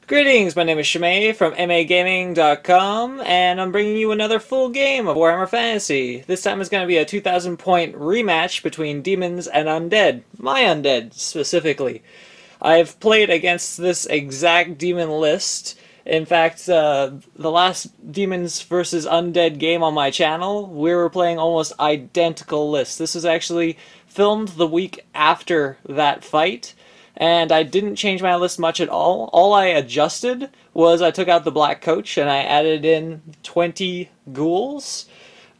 Greetings, my name is Shammeh from MAGaming.com, and I'm bringing you another full game of Warhammer Fantasy. This time it's going to be a 2,000 point rematch between Demons and Undead. My Undead, specifically. I've played against this exact demon list. In fact, the last Demons versus Undead game on my channel, we were playing almost identical lists. This was actually filmed the week after that fight. And I didn't change my list much at all. All I adjusted was I took out the Black Coach and I added in 20 ghouls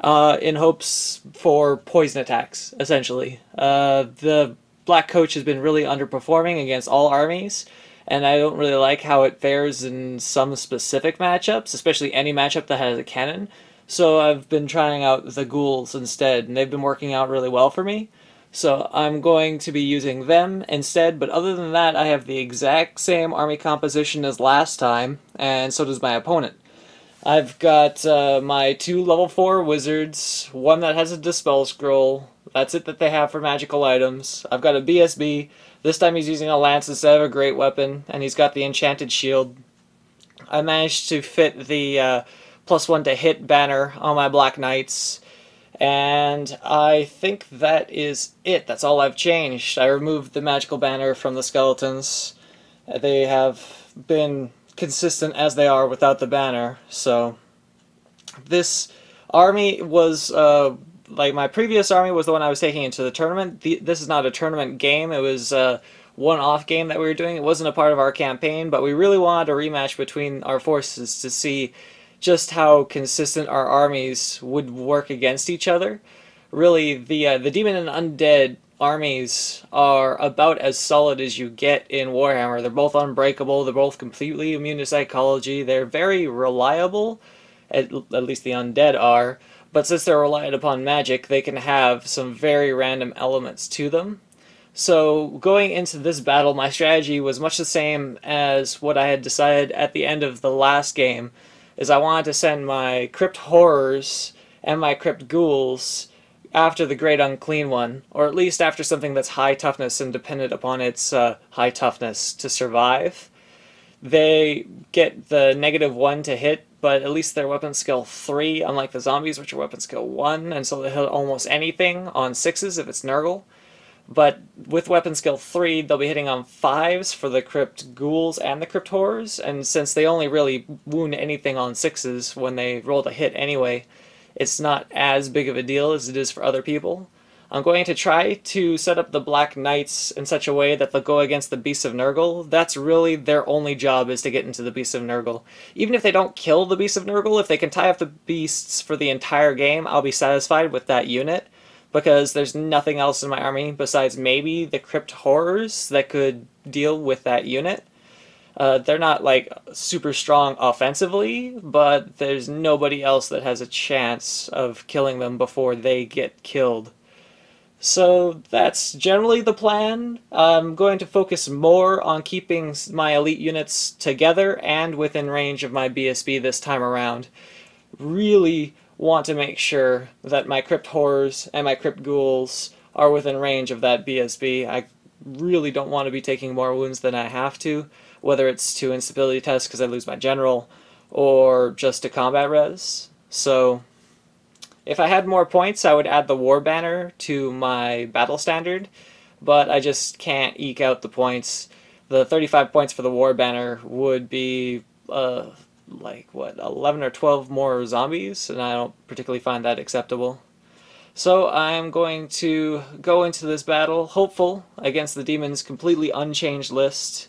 in hopes for poison attacks, essentially. The Black Coach has been really underperforming against all armies, and I don't really like how it fares in some specific matchups, especially any matchup that has a cannon. So I've been trying out the ghouls instead, and they've been working out really well for me. So I'm going to be using them instead, but other than that, I have the exact same army composition as last time, and so does my opponent. I've got my 2 level 4 wizards, one that has a Dispel Scroll. That's it that they have for magical items. I've got a BSB. This time he's using a lance instead of a great weapon, and he's got the enchanted shield. I managed to fit the +1 to hit banner on my Black Knights. And I think that is it. That's all I've changed. I removed the magical banner from the skeletons. They have been consistent as they are without the banner. So this army was like my previous army was the one I was taking into the tournament. This is not a tournament game. It was a one-off game that we were doing. It wasn't a part of our campaign, but we really wanted a rematch between our forces to see just how consistent our armies would work against each other. Really, the Demon and Undead armies are about as solid as you get in Warhammer. They're both unbreakable, they're both completely immune to psychology, they're very reliable, at least the Undead are, but since they're reliant upon magic, they can have some very random elements to them. So going into this battle, my strategy was much the same as what I had decided at the end of the last game, is I wanted to send my Crypt Horrors and my Crypt Ghouls after the Great Unclean One, or at least after something that's high toughness and dependent upon its high toughness to survive. They get the -1 to hit, but at least they're weapon skill 3, unlike the zombies, which are weapon skill 1, and so they hit almost anything on 6s if it's Nurgle. But with weapon skill 3, they'll be hitting on 5s for the Crypt Ghouls and the Crypt Horrors, and since they only really wound anything on 6s when they roll the hit anyway, it's not as big of a deal as it is for other people. I'm going to try to set up the Black Knights in such a way that they'll go against the Beasts of Nurgle. That's really their only job, is to get into the Beasts of Nurgle. Even if they don't kill the Beasts of Nurgle, if they can tie up the Beasts for the entire game, I'll be satisfied with that unit, because there's nothing else in my army besides maybe the Crypt Horrors that could deal with that unit. They're not like super strong offensively, but there's nobody else that has a chance of killing them before they get killed. So that's generally the plan. I'm going to focus more on keeping my elite units together and within range of my BSB this time around. Really want to make sure that my Crypt Horrors and my Crypt Ghouls are within range of that BSB. I really don't want to be taking more wounds than I have to, whether it's to instability tests because I lose my general, or just to combat res. So if I had more points, I would add the War Banner to my battle standard, but I just can't eke out the points. The 35 points for the War Banner would be like, what, 11 or 12 more zombies, and I don't particularly find that acceptable. So I'm going to go into this battle hopeful against the Demons' completely unchanged list,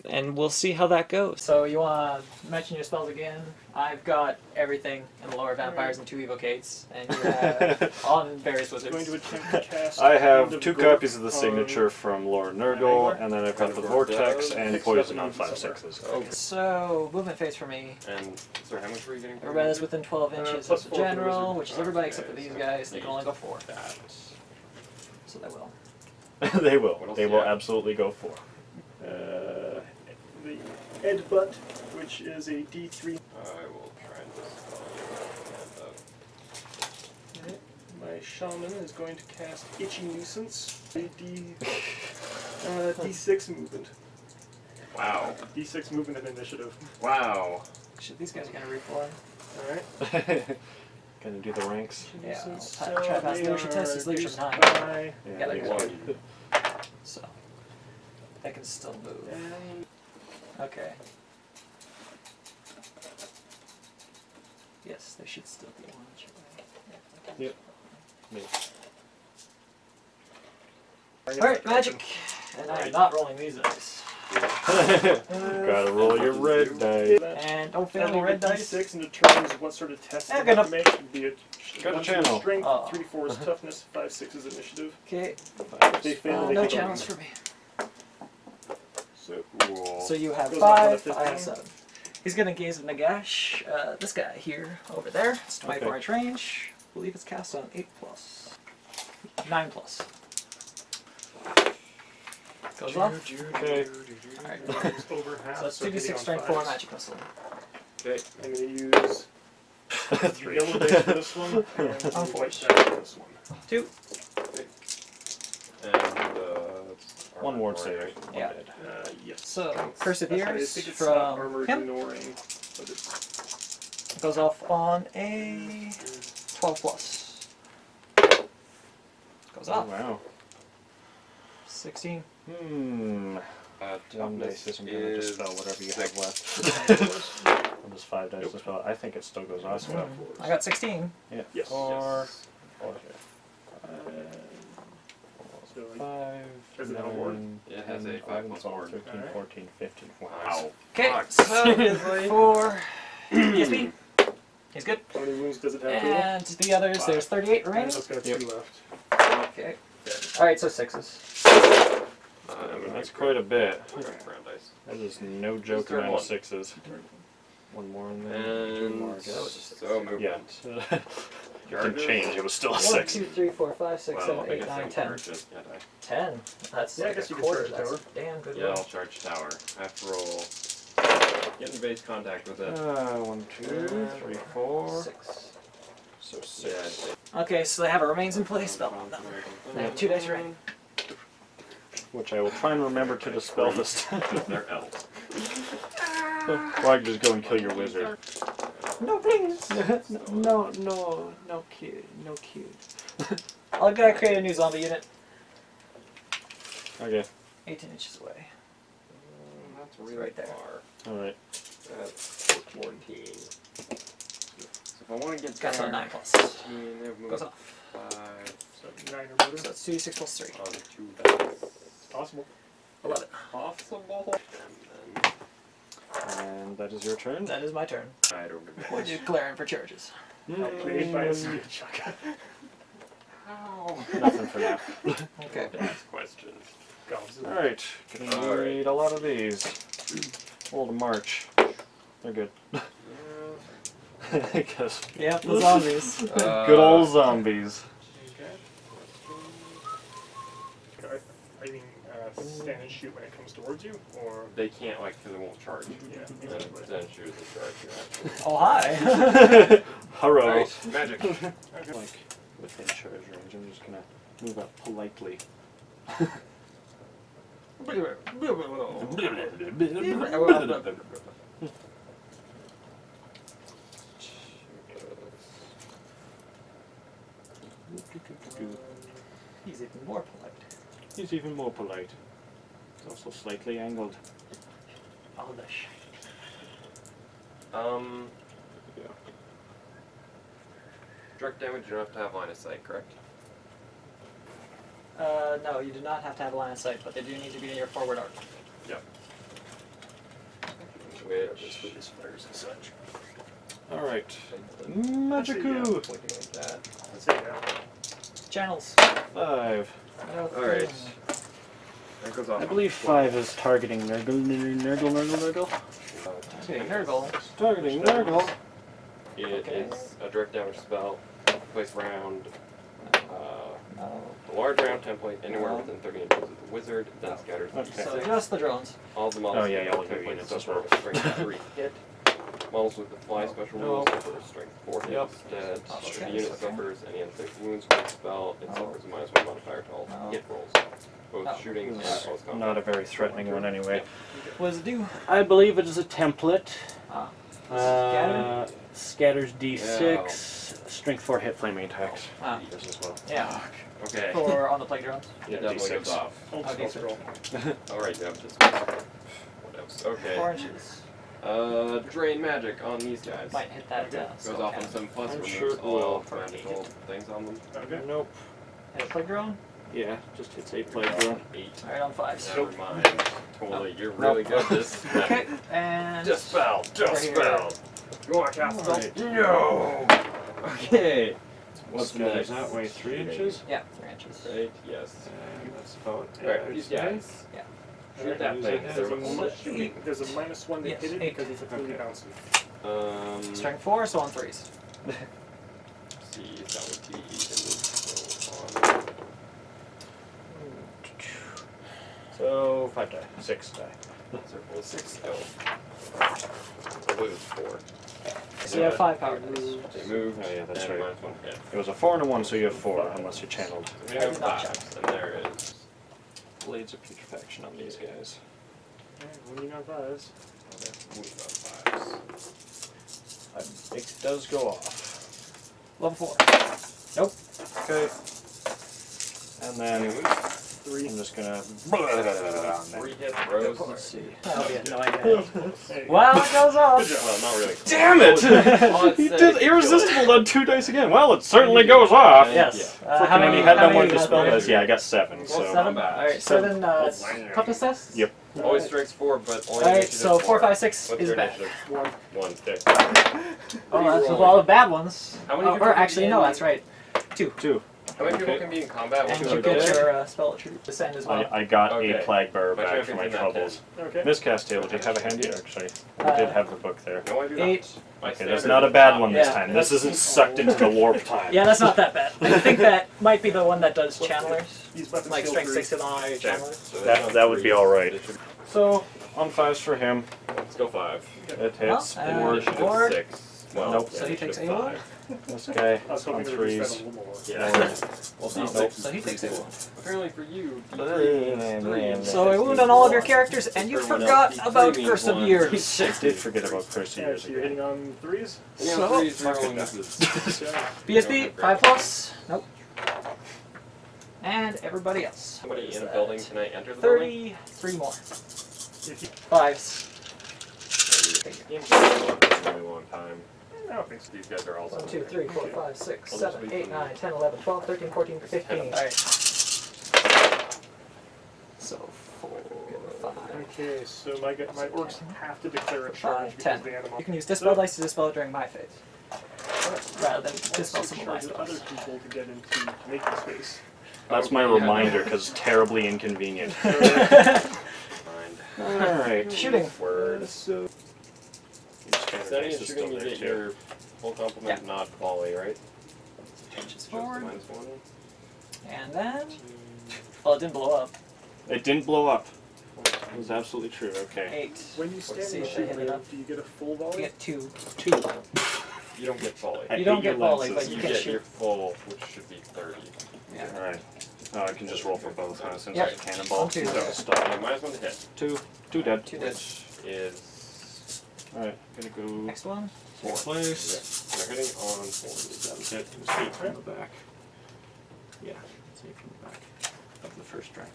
and we'll see how that goes. So you want to mention your spells again? I've got everything in the lower vampires and 2 evocates, and you have on various wizards. Going to attempt to cast I have 2 copies of the signature from Lord Nurgle, and then I've got the Vortex and Poison on 5/6s. Okay. So, movement phase for me. And sorry, how much were you getting? Everybody that's within 12 inches plus of the 4 for general, wizard. which is everybody except for these guys. They can only go 4. That. So they will. They will. What else They do will you have? absolutely go 4. the Headbutt, which is a D3. I will try and dispel you. Alright. My Shaman is going to cast Itchy Nuisance, a D6 movement. Wow. D6 movement and initiative. Wow. Shit, these guys are gonna reform. Alright. Gonna do the ranks. Yeah, So Trap has they leadership test, are is leadership 9. by Yeah, they're these good. are- So, they can still move. and Okay. Yes, they should still be on the Yep. Me. Alright, magic! And I am not rolling these dice. Gotta roll your red die. And don't fail any adding red a dice. D6 and determines what sort of test Yeah, you good have to enough. make. Would be a Got a 1 channel. strength, Oh. 3/4 is toughness, 5/6 is initiative. Okay, If they fail, they no take a channels wound. for me. So cool. So you have Goes off on a 5, I have 15. 7. He's gonna gaze at Nagash. This guy here, over there. It's 24 Okay. inch range. I believe it's cast on 8+. 9+. Goes off. Okay. Alright. It's over half, So it's so hitting 2d6 on strength 4 fives. magic missile. Okay. I'm going to use Three. yellow dice for this one and Oh, white force. dice for this one. 2. And One ward save. Yeah. One dead. Yes. So, I perseveres think it's not from armored him. ignoring, but it's Goes off on a 12+. Goes Oh, off. wow. 16. Hmm. One toughness dice isn't gonna is dispel whatever you have 6. left. I'll just 5 dice dispel. I think it still goes off. Well. I got 16. Yeah. Yes. 4. Yes. 4. so like, 5. Is it on board? It has a 5 plus 12, ward. 13, Alright. 14, 15. Wow. Wow. Okay, Fuck. so Seriously? 4 ESP. He's good. how many wounds does it have total? And the others, there's 38 remaining. It's got Yep. 2 left. Okay. Alright, so 6s. That's quite a bit. Brown dice. That is no joke turn amount of one. 6s. One more in there. 2 more, I And guess. so movement. Yeah. It didn't change. It was still a 1, 6. 2, 3, 4, 5, 6, Well, 7, I 8, guess 9, I'm 10. charged. Yeah, 10. That's Yeah, I like guess a you can quarter. charge the That's tower. damn good. yeah, roll. I'll charge tower. I have to roll. Get in base contact with it. 1, 2, 3, 4. 6. So 6. Yeah, I'd say. Okay, so they have a remains in place. Spell on them. They have 2 dice remaining. Which I will try and remember to dispel this time. They're elves. Or I can just go and kill your wizard. No, please. No cute. No cute. I'm gonna create a new zombie unit. Okay. 18 inches away. That's really right there. far. Alright. That's 14. So if I want to get Got there, some 9 plus. 15, they have moved Goes off. 5 So 9 or better. So it's 2d6 plus 3. on 2 dice. Possible. 11. Possible. And then And that is your turn. That is my turn. I don't give a We're declaring for charges. Outplayed by a speed shotgun. Nothing for now. Okay. Next question. Alright. Gonna need a lot of these. Old March. They're good. Because Yep, the zombies. good old zombies. Okay. Are you mean stand and shoot when it comes towards you, or They can't, like, because it won't charge. yeah? Then shoot the charge. You actually. Oh, hi. Hello. Alright, magic. Like within charge range, I'm just gonna move up politely. He's even more polite. He's even more polite. He's also slightly angled. Oh, the shit. Yeah. Direct damage, you don't have to have line of sight, correct? No, you do not have to have a line of sight, but they do need to be in your forward arc. Yep. Just Which, with these flares and such. Alright. That's it, Magicoo! looking like that. That's it, yeah. Channels. 5. Alright. That goes off. I believe 5 is targeting Nurgle. Okay, Nurgle. Targeting Nurgle. It Okay. is a direct damage spell. Place round. No. The large round template anywhere No. within 30 inches of the wizard, then scatters Okay. So D6. just the drones. All the models Oh, yeah, with yeah, all the template units as suffer well. a strength 3 hit. Models with the fly special No. rules suffer a strength 4 hit Yep. instead. Oh, If okay. the unit Okay. suffers any inflict wounds from the spell, it No. suffers a -1 modifier to all No. hit rolls. both shooting and close combat. Not a very threatening one anyway. What does it do? I believe it is a template. Ah. Scatters D6, strength 4 hit flaming attacks. Ah. Yours as well. Yeah. Okay. For on the playground. It definitely D6. goes off. Oh, Okay, scroll. Alright, yeah, just what else? Okay. 4 inches. Drain magic on these guys. Might hit that Goes off on 7+, I'm removes sure it all will. magical things on them. Okay. Nope. Hit a playground. Yeah, just hits 8 playground. 8. Alright, on 5s. Never mind. Totally, you're really good at this. Okay, and Dispel! Dispel! You want to cast Right. No! Okay. What's Scatters next? that way 3 inches. yeah, 3 inches. Right, yes. And that's about Alright, these guys. Yeah. Shoot that Use thing. it. There's a, Shooting. there's a -1 to Yes, hit it 8. because it's a fully Okay. bouncy. Strength 4, so on 3s. See, that would be even on. So 5 die. 6 die. Circle of 6. Oh. I believe it's 4. So you have 5 power dice. They move. Oh, yeah, that's and right. -1 hit. It was a 4 and a 1, so you have 4, unless you channeled. So we I have did not 5, and there is. Blades of Putrefaction on these guys. Winning on 5s. Move on 5s. It does go off. Level 4. Okay. And then 3. I'm just gonna. 3 hit throws. Let's see. That'll be annoying. Hey. Well, it goes off. Well, not really. Damn it! Well, it He said did it irresistible on 2 dice again. Well, it certainly goes off. Yes. How many had how no more many dispel you got dice? Yeah, I got 7. Well, So 7? Alright, 7 toughness tests? Yep. Always strikes 4, but only Alright, initiative so 4, 4. 5, 6 What's is your bad. initiative? 1. 1. Okay. Oh, that's a lot of bad ones. How many Oh, people or can actually, be no, in- that's right. 2. How many people Okay. can be in combat? And with you two get abilities? your spell descend as well. I got Okay. a Plague Bearer My back champion for my did not troubles. Okay. Miscast table, do you have a handy? Actually, I did have the book there. No, I do 8. not. My Okay, that's standard not a is bad not- one this Yeah. time. This isn't sucked into the warp time. Yeah, that's not that bad. I think that might be the one that does channelers. These weapons Like heal strength 3. 6 on Okay, channelers. so That would be threes. alright. It should- So, on 5s for him. Let's go 5. It hits. Well, And Or initiative four. 6. Well, Nope. yeah, So he takes initiative a 5. This guy I was on hoping to reduce that 3s. a little more. Yeah. Well, No, D6 so he takes a one. Apparently for you, So I wound on all of your characters, and you forgot about Curse of Years. I did forget about Curse Yeah, Years so you're again. hitting on 3s? So- Yeah. BSB, 5+. Nope. And everybody else. Somebody What is in a that? building, can I enter the building? 33 more. If you, 5s. Game's been going on for a really long time. I don't think so. These guys are also 1, 2, 3, 4, 5, 6, I'll just 7, leave 8, them. 9, 10, 11, 12, 13, 14, 15. Alright. So 4, 5. Okay, so my orcs have to declare a charge 5, because 10. the animal. You can use Dispel Dice to dispel it during my phase. Rather than dispel also some of my charges other spells. people to get into making space. That's my Okay, yeah. reminder, because it's terribly inconvenient. Mind. Alright. Shooting. Word. So Standing and shooting, you get your full complement, Yeah. not volley, right? Inches Just the forward. -1. And then. Well, it didn't blow up. It didn't blow up. It was absolutely true, okay. 8. when you stand See and if I shoot, hit it up. do you get a full You volley? get 2. 2. You don't get volley. I You don't hate get your volley, lenses. but you You can get shoot. your full, which should be 30. Yeah. Alright. Oh, I can just roll for both, huh? Since Yep. I cannonball. On 2. So Okay, stop. -1 to hit. 2 dead. 2 dead. Which is. Alright, gonna go Next one. place. They're hitting on 4. That was it. It was 8 from the back. Yeah, it's 8 from the back of the first strike.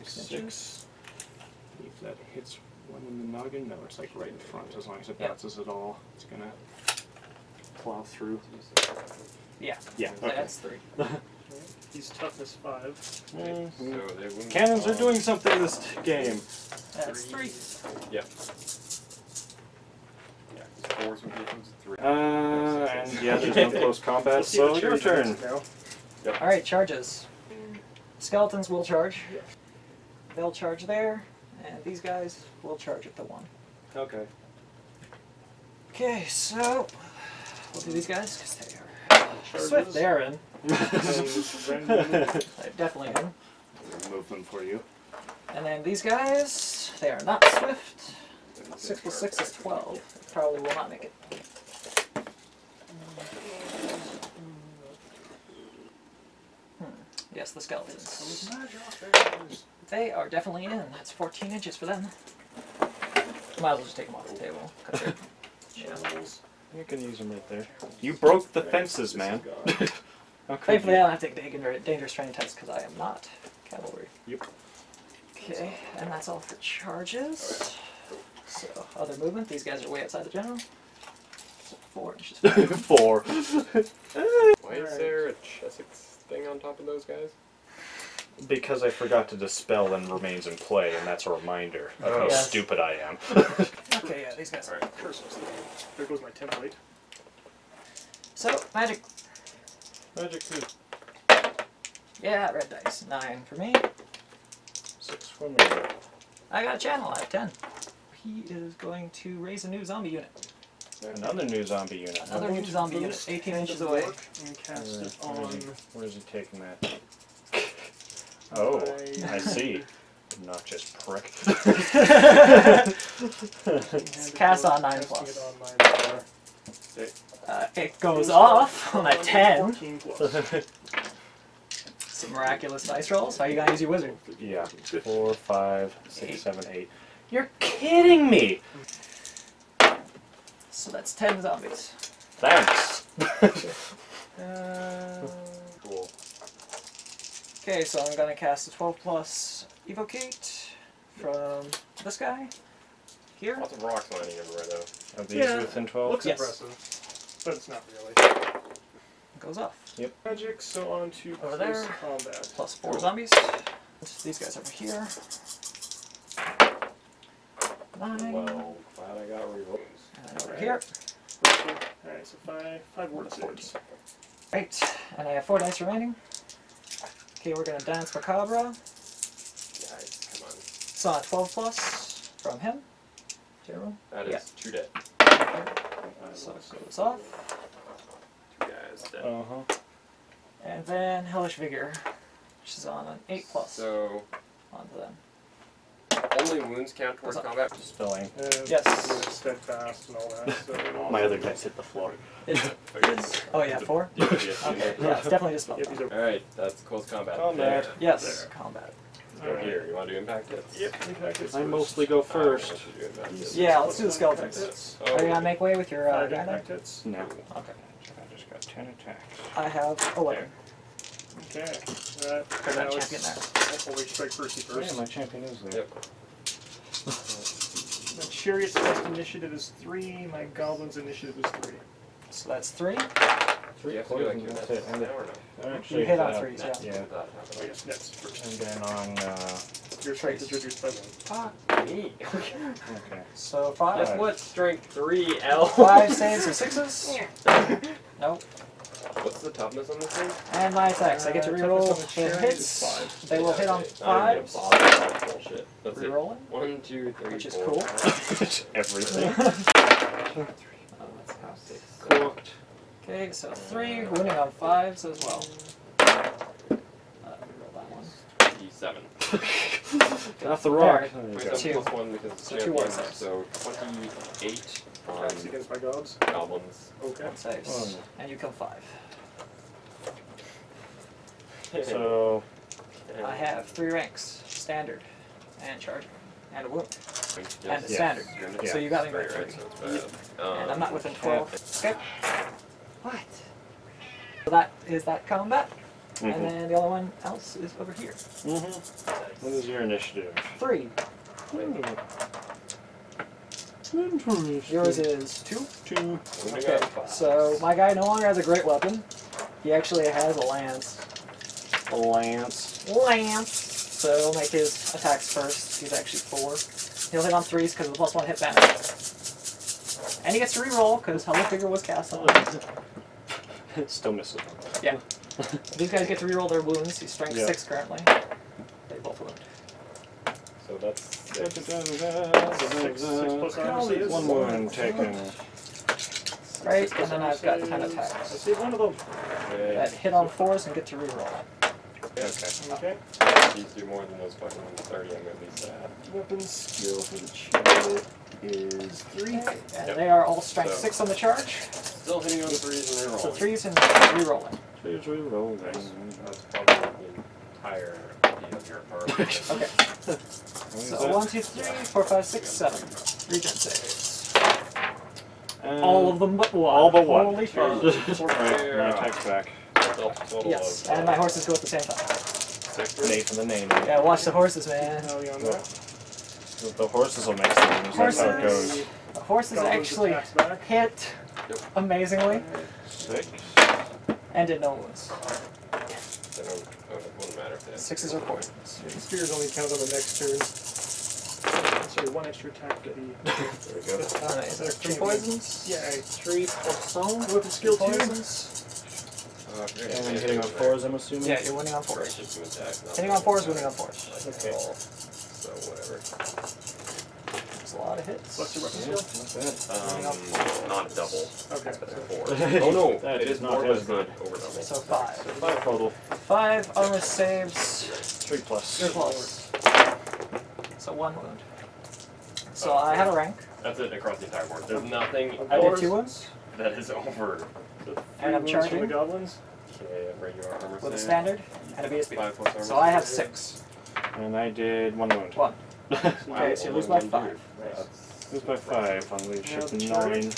6. If that hits one in the noggin, no, it's like right in front. As long as it Yep. bounces at all, it's gonna plow through. Yeah. Yeah, okay. That's 3. He's toughness 5. So they wouldn't Cannons are on- doing something this game. That's 3. Yeah. Yeah, 4s would be equal to 3. And yeah, there's no close combat, Let's see the so your cherry turn. now. Alright, charges. Skeletons will charge. They'll charge there, and these guys will charge at the 1. Okay. Okay, so we'll do these guys because they are swift. They're in. They're definitely in. Move them for you. And then these guys, they are not swift. 6 plus 6 is 12. Probably will not make it. Yes, the skeletons. Those Magic. They are definitely in. That's 14 inches for them. Might as well just take them off the table. Shambles. You can use them right there. You broke the fences, man. Thankfully, I don't have to take dangerous training tests because I am not cavalry. Yep. Okay, and that's all for charges. So, other movement. These guys are way outside the general. So 4 inches. 4. Why is there a Chessex thing on top of those guys? Because I forgot to dispel and remains in play, and that's a reminder of how Yes. stupid I am. Okay, yeah, these guys are. Curses. There goes my template. So, magic. Magic 2. Yeah, red dice. 9 for me. 6 for me. I got a channel. I have 10. He is going to raise a new zombie unit. Another new zombie unit. Another new zombie unit. 18 inches away. And cast it on. Where is he taking that? Oh, I see. Obnoxious prick. It's cast on 9 Casting plus. it on 9+. It goes off on a 10. 14 plus. Some miraculous dice rolls. How are you going to use your wizard? Yeah. 4, 5, 6, 7, 8. You're kidding me! So that's 10 zombies. Thanks. Cool. Okay, so I'm going to cast a 12 plus Evocate from this guy. Here. Lots of rocks lining everywhere though. Are these Yeah. within 12? Looks Yes. impressive, but it's not really. It goes off. Magic, so on to Over close there. combat. Plus 4 zombies. These guys over here. 9. Well, glad I got rerolls. And then over here. Alright, so five ward saves. Right, and I have 4 dice remaining. Okay, we're going to dance Macabre. Guys, come on. So on a 12 plus from him. Jerome. That is 2 dead. So it goes off. 2 guys dead. Uh-huh. And then Hellish Vigor, which is on an 8 plus So, onto them. only wounds count towards What's up? combat? Spelling. Yes. You're steadfast and all that. So My other dice hit the floor. Oh yeah, 4? Yeah, Okay, yeah, it's definitely just Yep, these are. Alright, that's close combat. Combat. There. Yes, combat. Let's go here. You want to do impact hits? Yep, impact hits I first. mostly go first. Let's do impact hits. Yeah, let's do the Impact skeletons. hits. Oh, Are you gonna make way with your 5 guy impact then? hits. No. Okay. I just got 10 attacks. I have 11. Okay. Because Now I'm it's champion there. Holy strike Percy Yeah, first. my champion is there. Yep. My Chariot's best initiative is 3. My Goblin's initiative is 3. So that's 3. You have to do like your That's nets it. And now or no? actually, You hit on 3s, Nets, yeah. Yeah. that Oh happen. yes, nets first. And then on, Your strength is reduced by 1. Fuck me. okay. So 5. Guess what? Strength 3, L. 5 saves or 6s. Nope. What's the toughness on this thing? And my attacks. I get to reroll toughness on the the chariot hits. is 5. They will hit on Not even 5s. gonna bother with that bullshit. Let's see. Rerolling. 1, 2, 3, Which is 4, cool. 5, Everything. 6, Cooked. Okay, so 3, wounding on 5s as well. Reroll that one. 27. Get off the rock. There. There you go. 27 plus 1 because it's So 2 war champions, saves. so 28 on Attacks against my gobs. goblins. Okay. 1 saves. Oh. And you kill 5. So, I have 3 ranks. Standard. And charging. And a wound. And a Yes. standard. Yeah. So you got me by Right, 3. right, so it's bad. And I'm not within 12. Okay. What? So that is that combat. And mhm. then the other one else is over here. What is your initiative? 3. Yours is 2. 2. Okay, so my guy no longer has a great weapon. He actually has a lance. A lance. Lance! So he'll make his attacks first. He's actually 4. He'll hit on 3s because of the +1 hit benefit. And he gets to reroll because Hellish Vigor was cast on him. Still misses. Yeah. These guys get to reroll their wounds. He's strength Yeah. 6 currently. They both wound. So that's 6. 6 plus armor saves. One wound taken. Right, and then I've got 10 I attacks. see one of them. That hit on 4s and get to reroll. Okay. Okay. These do more than those fucking 30, I'm at least sad. Weapon skill for the chariot is 3. And Yep. they are all strength So- 6 on the charge. Still hitting on 3s and rerolling. So 3s and rerolling. Please reroll. That's probably entire idea of your power. Okay. So 1, 2, 3, 4, 5, 6, 7. Regen saves. All of them but one. All but one. Holy fuck. Alright, my attack's back. Yes, and my horses go at the same time. Name for the name. Yeah, watch the horses, man. Now we on that. The horses will make sense. That's how it goes. The horses Goblins actually attacks back. hit amazingly 6. and did no wounds. It wouldn't matter if they had 6s are poisons. The spears only count on the next turn. Sorry, 1 extra attack to the. There we go. Nice. There's 3 poisons. Yeah, 3 plus stone. With the skill 2. Poisons. And I'm hitting on 4s, I'm assuming? Yeah, you're winning on 4s. Just to attack, not Hitting on 4s, winning on 4s. Okay. So whatever. That's a lot of hits. What's your weapon skill? Not double. Okay. So 4. Oh no, That it is is not more, but as it's not good. over double. So 5. 5 total. 5 armor saves. 3 plus. 3 plus. So 1 wound. So I have a rank. That's it across the entire board. There's nothing I did 2 wounds. that is over. And I'm For the charging goblins. Okay, regular armor with a save. standard and a BSB. 5 plus armor So I have save. 6. And I did 1 wound. 1. Wow, Okay, so you lose by 5. Lose by 5 on leadership. the 9.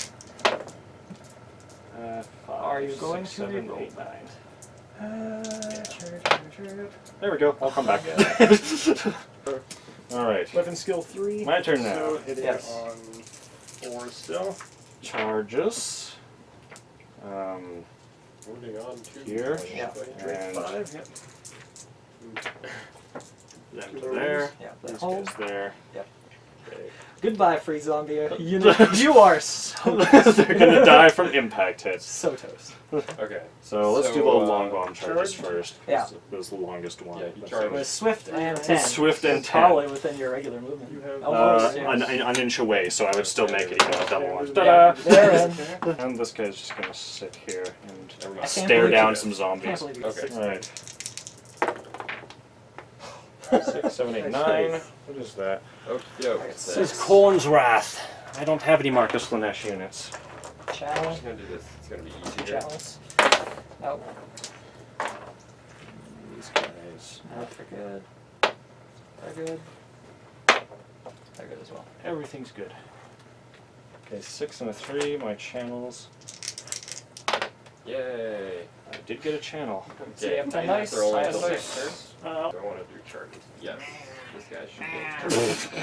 5, Are you going 6, to 7, reroll? 8, 9. Charge. There we go. I'll come back. Alright. Weapon skill 3. My turn now. So hitting Yes. on 4 still. Charges. Moving on to Here. Yeah. And 5. Yep. them to there. Yeah, that These hold. guys there. Goodbye, free zombie. You are so They're gonna die from impact hits. so toast. Okay. So let's do the long bomb charges charge? first. Yeah. That was the longest one. Yeah, you That's charge. it. With swift and 10. Swift and 10. Probably within your regular movement. You have Almost, yes. an inch away, so I would still make it even a double one. Yeah, Ta-da! they're in. And this guy's just gonna sit here and I can't stare believe down you- some Can't zombies. believe you Okay. did Alright. 6, 7, 8, 9. What is that? Oh, yo. This This is Corn's Wrath. I don't have any Marcus Lanesh units. I'm Channel. just gonna do this. It's gonna be 2 easier. channels. Oh, These guys. no, they're good. They're good. They're good as well. Everything's good. Okay, 6 and a 3, my channels. Yay. I did get a channel. So you have 10 I dice, have to roll I until have next 6. turn. Do I want to do charges? Yes. This guy should be.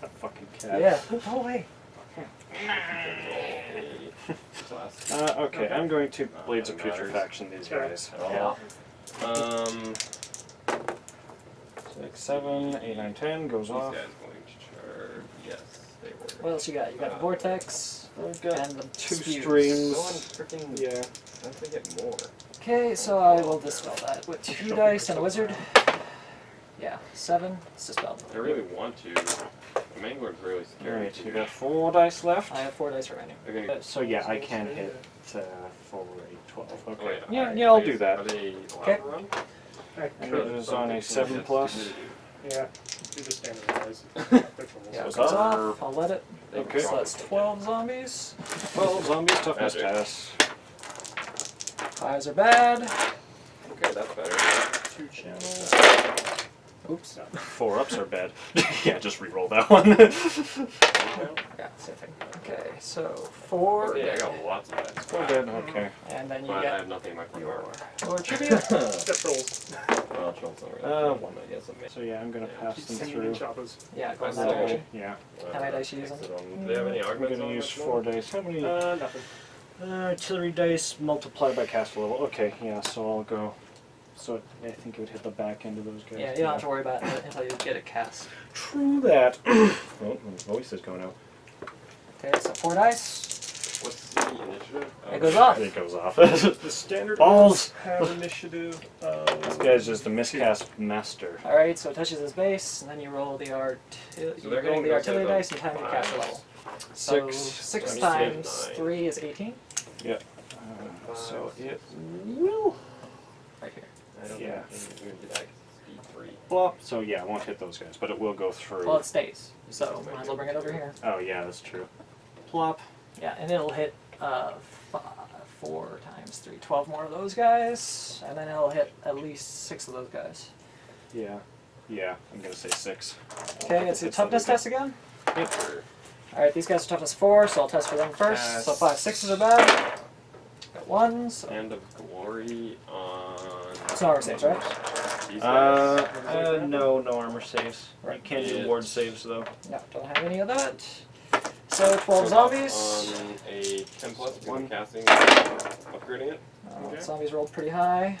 That fucking cat. Yeah. Oh, wait. Okay, I'm going to Blades of Putrefaction these guys. Yeah. 6, 7, 8, 9, 10 goes These off. guys going to charge. Yes, they were. What else you got? You got the Vortex I've got and the 2 spews. strings. Go on, freaking. Yeah. Don't they get more? Okay, so I will dispel that with 2 dice and a wizard. Yeah, 7. It's dispelled. I really want to. The Mangler's really scary. Alright, you got 4 dice left. I have 4 dice remaining. They're gonna. So yeah, I can hit 4, 8, 12. Oh, Okay. wait, Yeah, I'll do Are that. they allowed Okay. to run? And it is on a 7 plus. Yeah. Do the standard guys. Yeah, it Goes goes off. off. I'll let it. Okay. So that's 12 zombies. 12 zombies, toughness Magic. pass. 5s are bad. Okay, that's better. 2 channels. Oops. 4 ups are bad. Yeah, just re-roll that one. Yeah, same thing. Okay, so 4. Okay, I got lots of that. 4 dead, okay. And then you But I get have nothing in my front your, bar. your tribute. Step rolls. Well, Trumps not really. 1. I guess I'm So yeah, I'm gonna pass them Singing through. and choppers. Yeah, it goes I that know. way. Yeah. How many dice you using? Do they have any I'm augments gonna on use this 4 one? dice. How many? Nothing. Artillery dice multiplied by cast level. Okay, yeah, so I'll go. So I think it would hit the back end of those guys. Yeah, you don't have to worry about it until you get it cast. True that. Oh, my voice is going out. Okay, so 4 dice. What's the initiative? It goes off. It goes off. The standard Balls! have initiative This guy's just a miscast master. Alright, so it touches his base, and then you roll the they're roll getting the those artillery guys dice on and times your fives. caster level. So 6. 6 Let me times see, 9. 3 is 18. Yeah. So it will. Right here. I don't Yeah. think I'm gonna do that 'cause it's speed 3. Well, so yeah, I won't hit those guys, but it will go through. Well, it stays. So might as well bring it over here. Oh yeah, that's true. Plop. Yeah, and it'll hit 4 times 3, 12 more of those guys, and then it'll hit at least 6 of those guys. Yeah. Yeah, I'm gonna say 6. Okay, it's a toughness test again. Yep. Alright, these guys are toughness 4, so I'll test for them first. Yes. So 5, 6s are bad. Got 1, so Hand of Glory on. it's no armor saves, right? These guys. No armor saves. Right. You can't do ward saves though. No, don't have any of that. So 12 zombies. On a 10 plus, because I'm casting, upgrading it. Okay. Zombies rolled pretty high.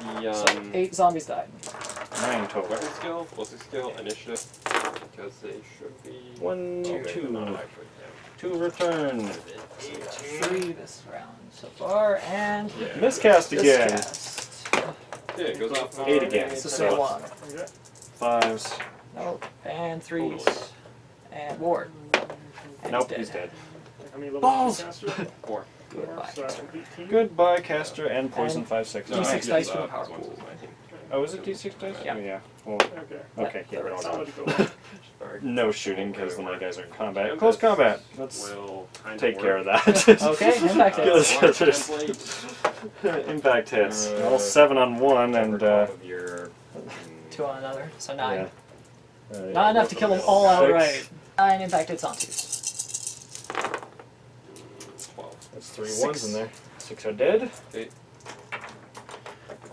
The So 8 zombies died. 9 total. weapon skill, ballistic skill, initiative, because they should be. 1, Okay, 2. not actually, 2 return. 3 this round so far, and yeah. Miscast again. miscast. Yeah, it goes off. 8 again. It's the So same one. Okay. 5s. Nope. And 3s. Totally. And ward. And Nope, he's dead. How many levels Balls! is the caster? 4. Goodbye. So that's 18. Goodbye, caster, and poison And 5, 6. D6 D6 dice from the power pool. pool. Oh, is it D6 dice? Yeah. Oh, yeah. Well, Okay. okay, yeah, Alright, no, Somebody no. go. Sorry. No shooting because the my guys are in combat. Close combat. Let's Will kind take of care of work. that. Okay, impact hits. Good. Water template. Impact hits. Uh, Well, 7 on one and Over top of your, 2 on another, so 9. yeah. Not enough to kill them all outright. 6. 9 impact hits on 2. 12. That's 3 6. ones in there. 6 are dead. 8.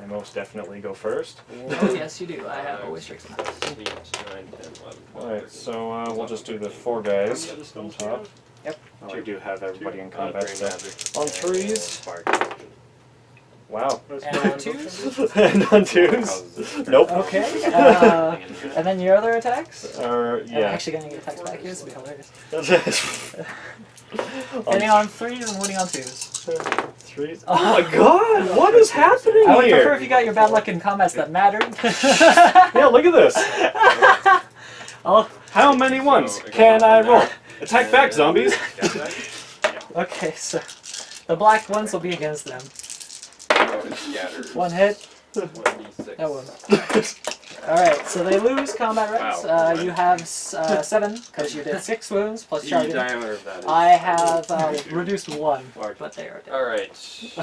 I most definitely go first. Oh, yes, you do. I have always tricks in this. 8, 9, 10, 11, 12, Alright, 13. so we'll just do the 4 guys Any other on spells you top. have? Oh, I do have everybody in Drain combat still. magic. On and 3s. fire contagion. Wow. That's And fine. on 2s? And on 2s? Nope. Okay. And then your other attacks? I'm Yeah. actually going to get attacks back here, this will be hilarious. On Hitting on 3s and winning on 2s. 3s. Oh my god! What is happening I would prefer here? if you got your bad luck in combats that mattered. Yeah, look at this. Oh, How many ones So, can I roll? there. Attack back, zombies! okay, so the black ones will be against them. Scatters. 1 hit. 1d6. That one. Alright, so they lose combat ranks. Wow. You have 7, because you did 6 wounds, plus The charging. diameter of that is. I have reduced 1, Large. but they are dead. Alright. So,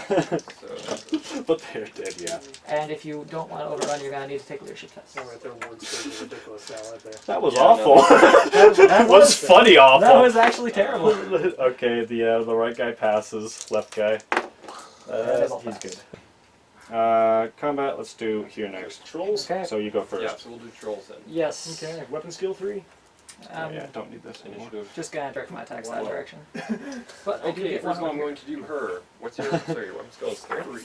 But they're dead, yeah. And if you don't want to overrun, you're going to need to take leadership tests. Oh, right, their ward skills are ridiculous now, aren't they? That was Yeah, awful. no. That was funny awful. That was actually terrible. Okay, the right guy passes, left guy. He's good. Combat, let's do here next. Trolls? Okay. So you go yeah, first. so we'll do trolls then. Yes. Okay. Weapon skill 3? Yeah, don't need this anymore. Initiative. Just going to direct my attacks that Wow. direction. But I do Okay, get first of all, one I'm more. going to do her. What's your, sorry, your weapon skill is 3.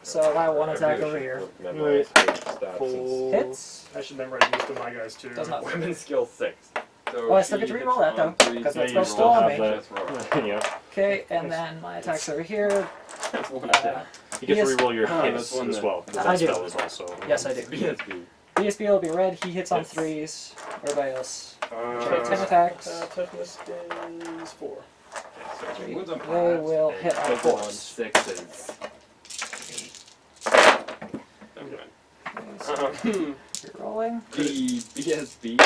So I have 1 attack over here. Memorize her stats. Full- Hits. I should memorize most of my guys too. Does not work. Weapon skill 6. So Oh, I still get to she reroll hits that, though, on 3s, 'cause Yeah, that's you still still on have me. that. Just roll. Yep. Okay, and then my attacks over here. That's one Uh, dead. You get to Yes. reroll your Ah, hits that's one as that- well. 'Cause I that do. spell is also. Yes, I do. BSB. BSB will be red. He hits on Yes. 3s. Everybody else. Uh, Okay, 10 attacks. toughness is 4. Three. Wounds on They 5s will and hit on total 4s. 6s. Never mind. You're rolling. The BSB.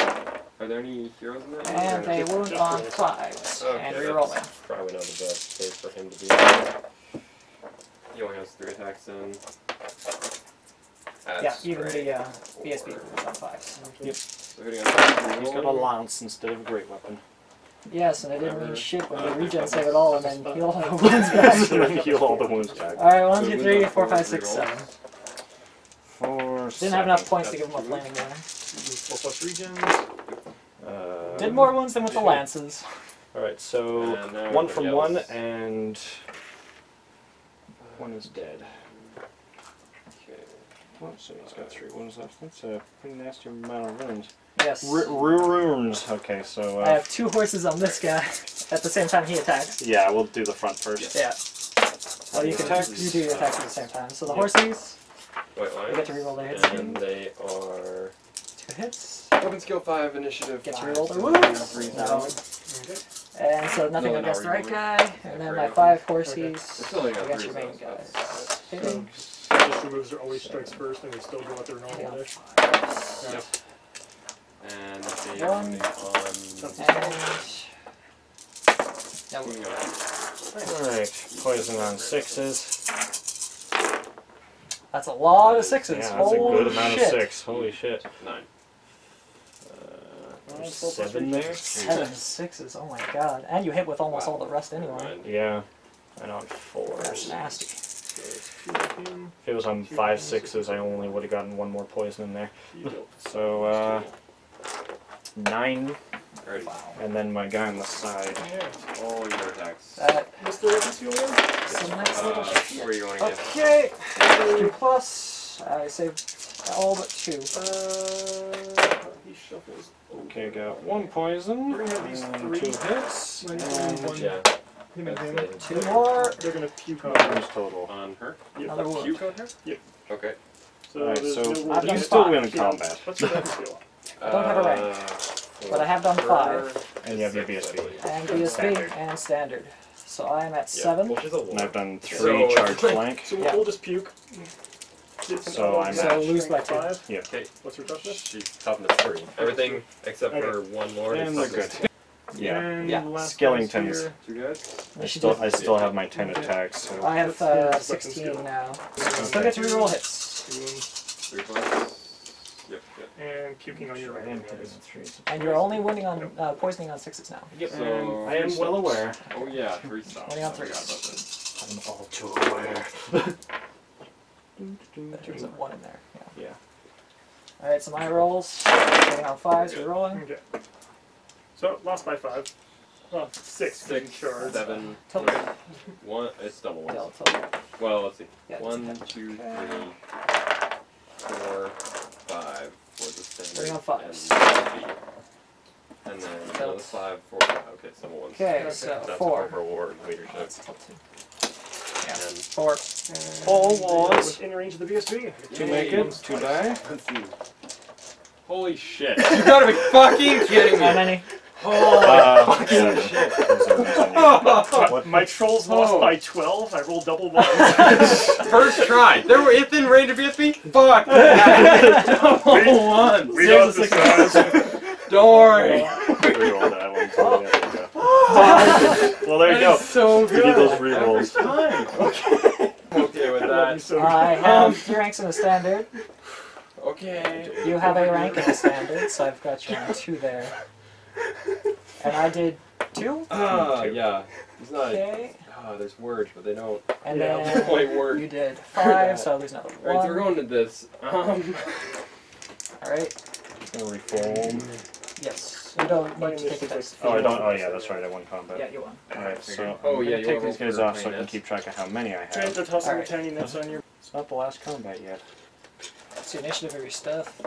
Are there any heroes in that? And they wound on 5s. Okay, And that's rerolling. probably not the best place for him to be. He only has 3 attacks in. Yeah, That's even great. the BSB wounds on 5s. Yep. So hitting on 5s, He's got a lance instead of a great weapon. Yes, and it didn't mean shit when you regen save it all and then heal all the wounds back. So then heal all the wounds back. Alright, 1, 2, 3, 4, 5, 6, 7. 4, Didn't have enough points to give him a flaming banner. 4 plus regen. Did more wounds than with the lances. Alright, so And now 1 from everybody 1 else. and 1 is dead. Okay. Oh, so he's got 3 wounds left. That's a pretty nasty amount of wounds. Yes. Runes. Okay, so I have 2 horses on this guy at the same time he attacks. yeah, we'll do the front first. Yeah. Well, you can you do your attacks at the same time. So the horses, White you lines. get to reroll their hits. And they are 2 hits. weapon skill 5, initiative Get to 5. reroll their so wounds. 3 No. Okay. And so nothing No, against the no, right rerolling. guy. And then Yeah, my great. 5 horses We're still only got against 3, your main so guys. that's- Hitting. Just removes their always strikes first and they still go at their normal Yeah. dish. Yep. And they One. are on. And that would Alright, poison on 6s. That's a lot of sixes. Yeah, that's a Holy good amount shit. of 6. Holy shit. 9. There's 7 there. 7 sixes. Oh my god. And you hit with almost all the rest anyway. Nine. Yeah. And on 4s. That's nasty. If it was on 5 6s, I only would have gotten 1 more poison in there. So, 9. Alright. Wow. And then my guy on the side. All your attacks. Mr. Legacy one? Some nice little Where are you going again? Okay. 2 plus. I saved all but 2. He shuffles. Okay, got 1 poison. We're gonna have these And 3. 2 hits. Nine, And one. Yeah. Him and him. That's 2 more. They're gonna puke on Numbers her. total. on her. Yep. Another wound. Puke on her? Yep. Okay. So Alright, there's so no roll I've to done you get. still win in Yeah. combat. What's your weapon skill? I don't have a rank. But I have done 5. And you have your 6, I BSB. believe. And BSB Standard. and standard. So I am at Yeah. 7. Well, she's a And I've done 3 So- charge flank. So Yeah. we'll just puke. So I'm So at lose by 2. 5. Yeah. Okay. What's her toughness? She's toughness 3. Everything except for one lord And is they're toughness good. Yeah. And Yeah. last Skellingtons. here. 2 guys? I still have my 10 attacks. So. I have Let's see his 16 weapon now. Still get to reroll hits. 3 plus. Yep. And puking on your right. And you're only winning on poisoning on 6s now. Yep. And So I am well aware. Oh yeah, 3 stops. Winning on I forgot 3s. about this. I'm all too aware. There's a 1 in there. Yeah. Yeah. Alright, so my rolls. Getting on 5s, rerolling. Okay. So lost by 5. Well, 6. 6, charge. 7, Total. 1. It's double Yeah, ones. total. Well, let's see. Yeah, 1, it's 2, 3, 4, 5 for the standard. Bring on 5s. And then Tilt. another 5, 4, 5. Okay, some ones. Okay, Okay. so That's 4. overward leadership. That's tilt 2. Yeah, And 4. And All was. within range of the BSB. To make it, 2 die. let's see. Holy shit. You gotta be fucking kidding How me. many? Fucking Seven. shit. What? My trolls lost Oh. by 12. I rolled double ones. First try. They were within range of BSB? Fuck that. Double ones. We got this, guys. Don't worry. Reroll that one. So there you go. Well, there you That go. is so You good. need those rerolls. Every time. Okay. I'm okay with I love you that. so I much. have 3 ranks in the standard. Okay. You have a rank in the standard, so I've got you on 2 there. And I did 2? Yeah. It's not. Okay. There's words, but they don't And Yeah. then quite work. you did 5, so I lose another 1. Alright, so we're going to this. Alright. Reform. Yes. You don't need to take a dice. Oh, I don't. Oh, yeah, that's right. I won combat. Yeah, you won. Alright, so Oh, I'm yeah, gonna you take wanna these roll guys for off so I can minutes. keep track of how many I Trying have. to toss some Alright. tiny nets on your. It's not the last combat yet. It's the initiative of your stuff.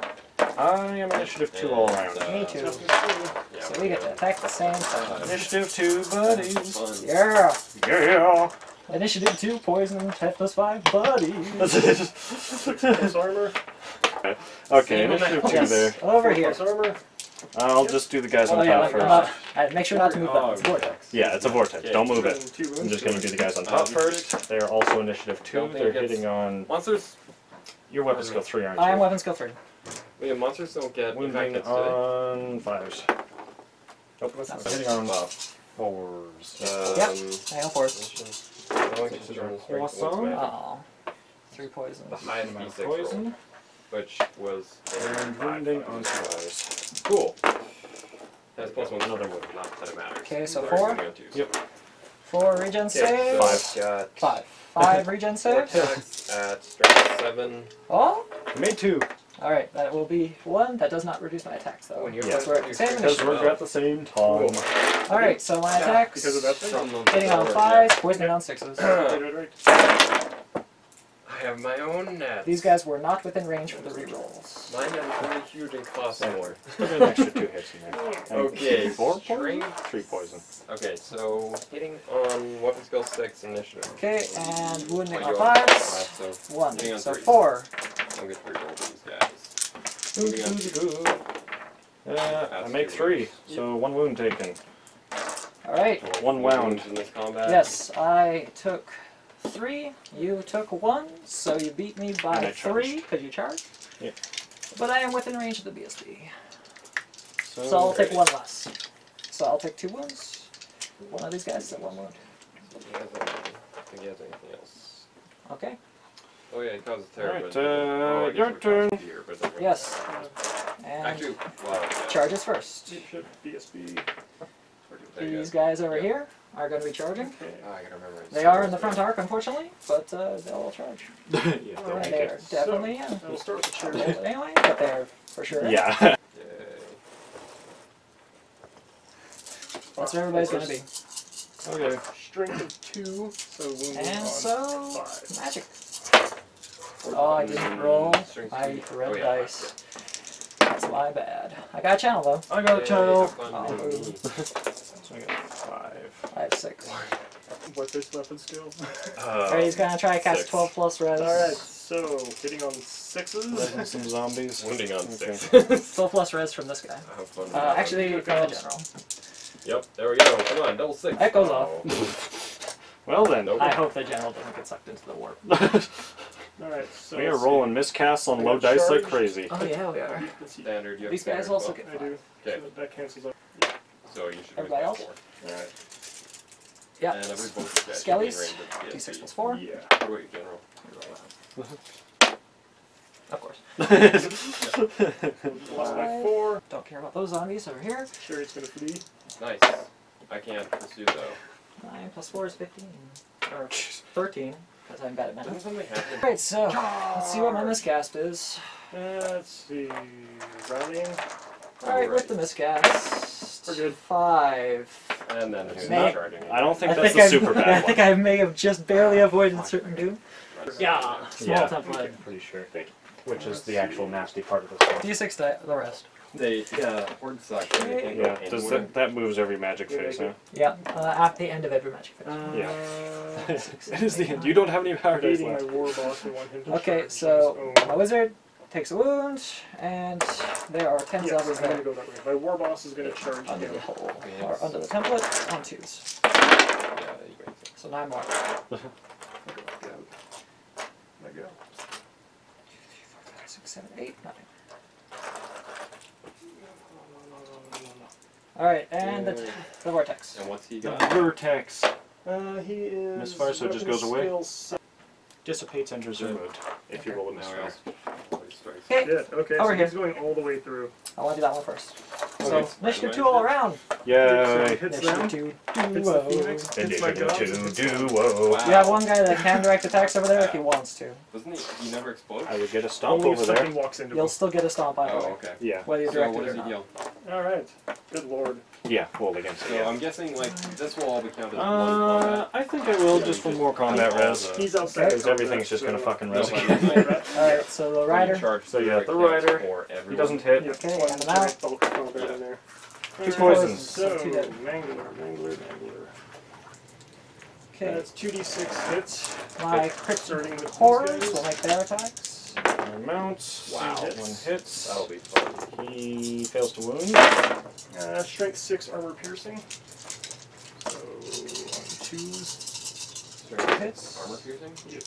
I am initiative 2 all around. Me too. Yeah, So we get to attack the same time. Initiative 2, buddies. Fun. Yeah! Yeah. Initiative 2, poison, toughness 5, buddies! Plus armor. Okay, initiative 2 Yes, there. over here. Plus armor. I'll just do the guys Oh on yeah, top like, first. make sure not to move that. It's vortex. Yeah, it's a vortex. Okay. Don't move it. And 2 wounds. I'm just going to do the guys on top first. They are also initiative 2. Don't think They're it's- hitting on. Monsters. Your weapon skill 3, aren't I am you? weapon skill 3. Yeah, monsters don't get Wounding effective today. on 5s. Nope, I'm hitting on Wow. 4s. Yep. I am 4. Going to turn strength Awesome. magic. Oh. 3 poisons. The highest Amount of D6 roll, poison. which was And wounding on 5s. Cool. That's plus 1 Another wound, not that it matters. Okay, so Sorry, 4? I'm going to. Yep. 4 regen Okay, save. so got 5. 5 regen 4 saves. attacks at strength 7. Oh! Made 2. Alright, that will be 1. That does not reduce my attacks though. When you Yeah. Because we're at the same Because initiative. we're at the same time. Alright, so my attacks. Because of that thing. From the Hitting on forward, 5s, poisoning on 6s. Right. I have my own net. These guys were not within range for the rerolls. Mine is really huge and costs more. Still got an extra 2 hits in there. And Okay, 4 poison? strength. 3 poison. Okay, so hitting on weapon skill 6 initiative. Okay, and wounding Oh, on you are 5s. so 1. hitting on So 3. 4. I'm good to reroll these guys. Moving on to I make 3, so 1 wound taken. Alright. 1 wound. in this combat. Yes, I took 3. You took 1, so you beat me And by I 3 charged. because you charged. Yeah. But I am within range of the BSB. So, So I'll take 1 less. So I'll take 2 wounds. One of these guys at 1 wound. I think he has anything else. Okay. Oh yeah, it causes terror. Alright, but I guess your it would turn. cause fear, but it doesn't Yes. Uh, And Actually, wow. charges first. Ship, BSB. There you These go. guys over here are going to be charging. Okay. Oh, I gotta remember. They are in the front arc, unfortunately, but they'll all charge. Yeah, they'll Alright, make they it. are definitely in. We'll start with the Rolled chariot. it anyway, but they're for sure in. Yeah. Yay. That's where everybody's going to be. Okay. Strength of 2, so wounded And on so, 5. magic. Oh, I didn't roll my red Oh, yeah. dice. That's my bad. I got a channel though. I got a channel. Oh. So I got 5. I have 6. What's this weapon skill? Alright, he's gonna try to cast 6. 12 plus res. Alright, so hitting on 6s. And some zombies. Wounding on Okay. 6. 12 plus res from this guy. Have fun. Actually, from the general. Yep, there we go. Come on, double 6. That goes off. Well then. Nope. I hope the general doesn't get sucked into the warp. Alright, so We are let's rolling miscasts on I low got dice like charged. crazy. Oh yeah, we are. see. Standard. You have These guys standard also as get I do. Okay. So that cancels out. So you should Everybody make else? that 4. Alright. Yeah. And every both guys Skellies. should be in range of D6 plus PSP. 4. Yeah. What about you, General? Of course. Lost by 4. Don't care about those zombies over here. Chariot's gonna flee. Nice. I can't pursue though. 9 plus 4 is 15. Or 13, because I'm bad at Doesn't math. something happen? Alright, so let's see what my miscast is. Let's see. Rallying. Alright, with the miscast. We're good. 5. And then who's May- not charging? I don't think I that's think the super I bad think one. I may have just barely avoided certain doom. Yeah, small Yeah. template. Pretty sure. Which is the actual nasty part of this one. D6 die, the rest. Yeah, horde suck. Okay. Yeah, does that moves every magic phase, huh? Yeah, at the end of every magic phase. Yeah. It is the end. You don't have any power dice Beating my left. war boss, I want him to Okay, charge so his own. my wizard takes a wound, and there are 10 Yes, zombies I'm gonna there go that way. My war boss is gonna charge under him. the hole, or under the template, on 2s. Yeah, you make sense. So 9 more. Let go. 6, 7, 8, 9. Alright, and the vortex. And what's he The got? vertex He is. Misfire, so it just goes away? skill 7. dissipates, enters, removed. If you roll a Now misfire. he also strikes. Okay, Yeah, okay, Over so here. he's going all the way through. I want to do that one first. Okay. So, initiative 2 all around. So Yay! hits them. Initiative 2 Hits the phoenix. Hits my Initiative gods. 2 hits them. duo. Wow. You have one guy that can direct attacks over there if he wants to. Doesn't he never explode? I would get a stomp Only if over there. something walks into You'll him. still get a stomp either Oh, way, okay. Yeah. whether you So direct what it or does he not. deal? Alright. Good lord. Yeah, roll against it. So Yeah. I'm guessing like this will all be counted as one combat. I think I will just for more combat res. He's outside. Because everything's just gonna fucking res No, again. Alright, so the rider. So yeah, the rider, he doesn't hit. Yeah, Okay, one and the giant mouth. bulk combat in there. Two poisons. So, Two dead. Mangler. Okay, That's 2d6 hits. my crit Starting with these horrors guys. will make their attacks. Mounts. Wow. One hits. That'll be fun. He fails to wound. Strength 6 armor piercing. So on 2s. Strength Hits. Armor piercing? Yep.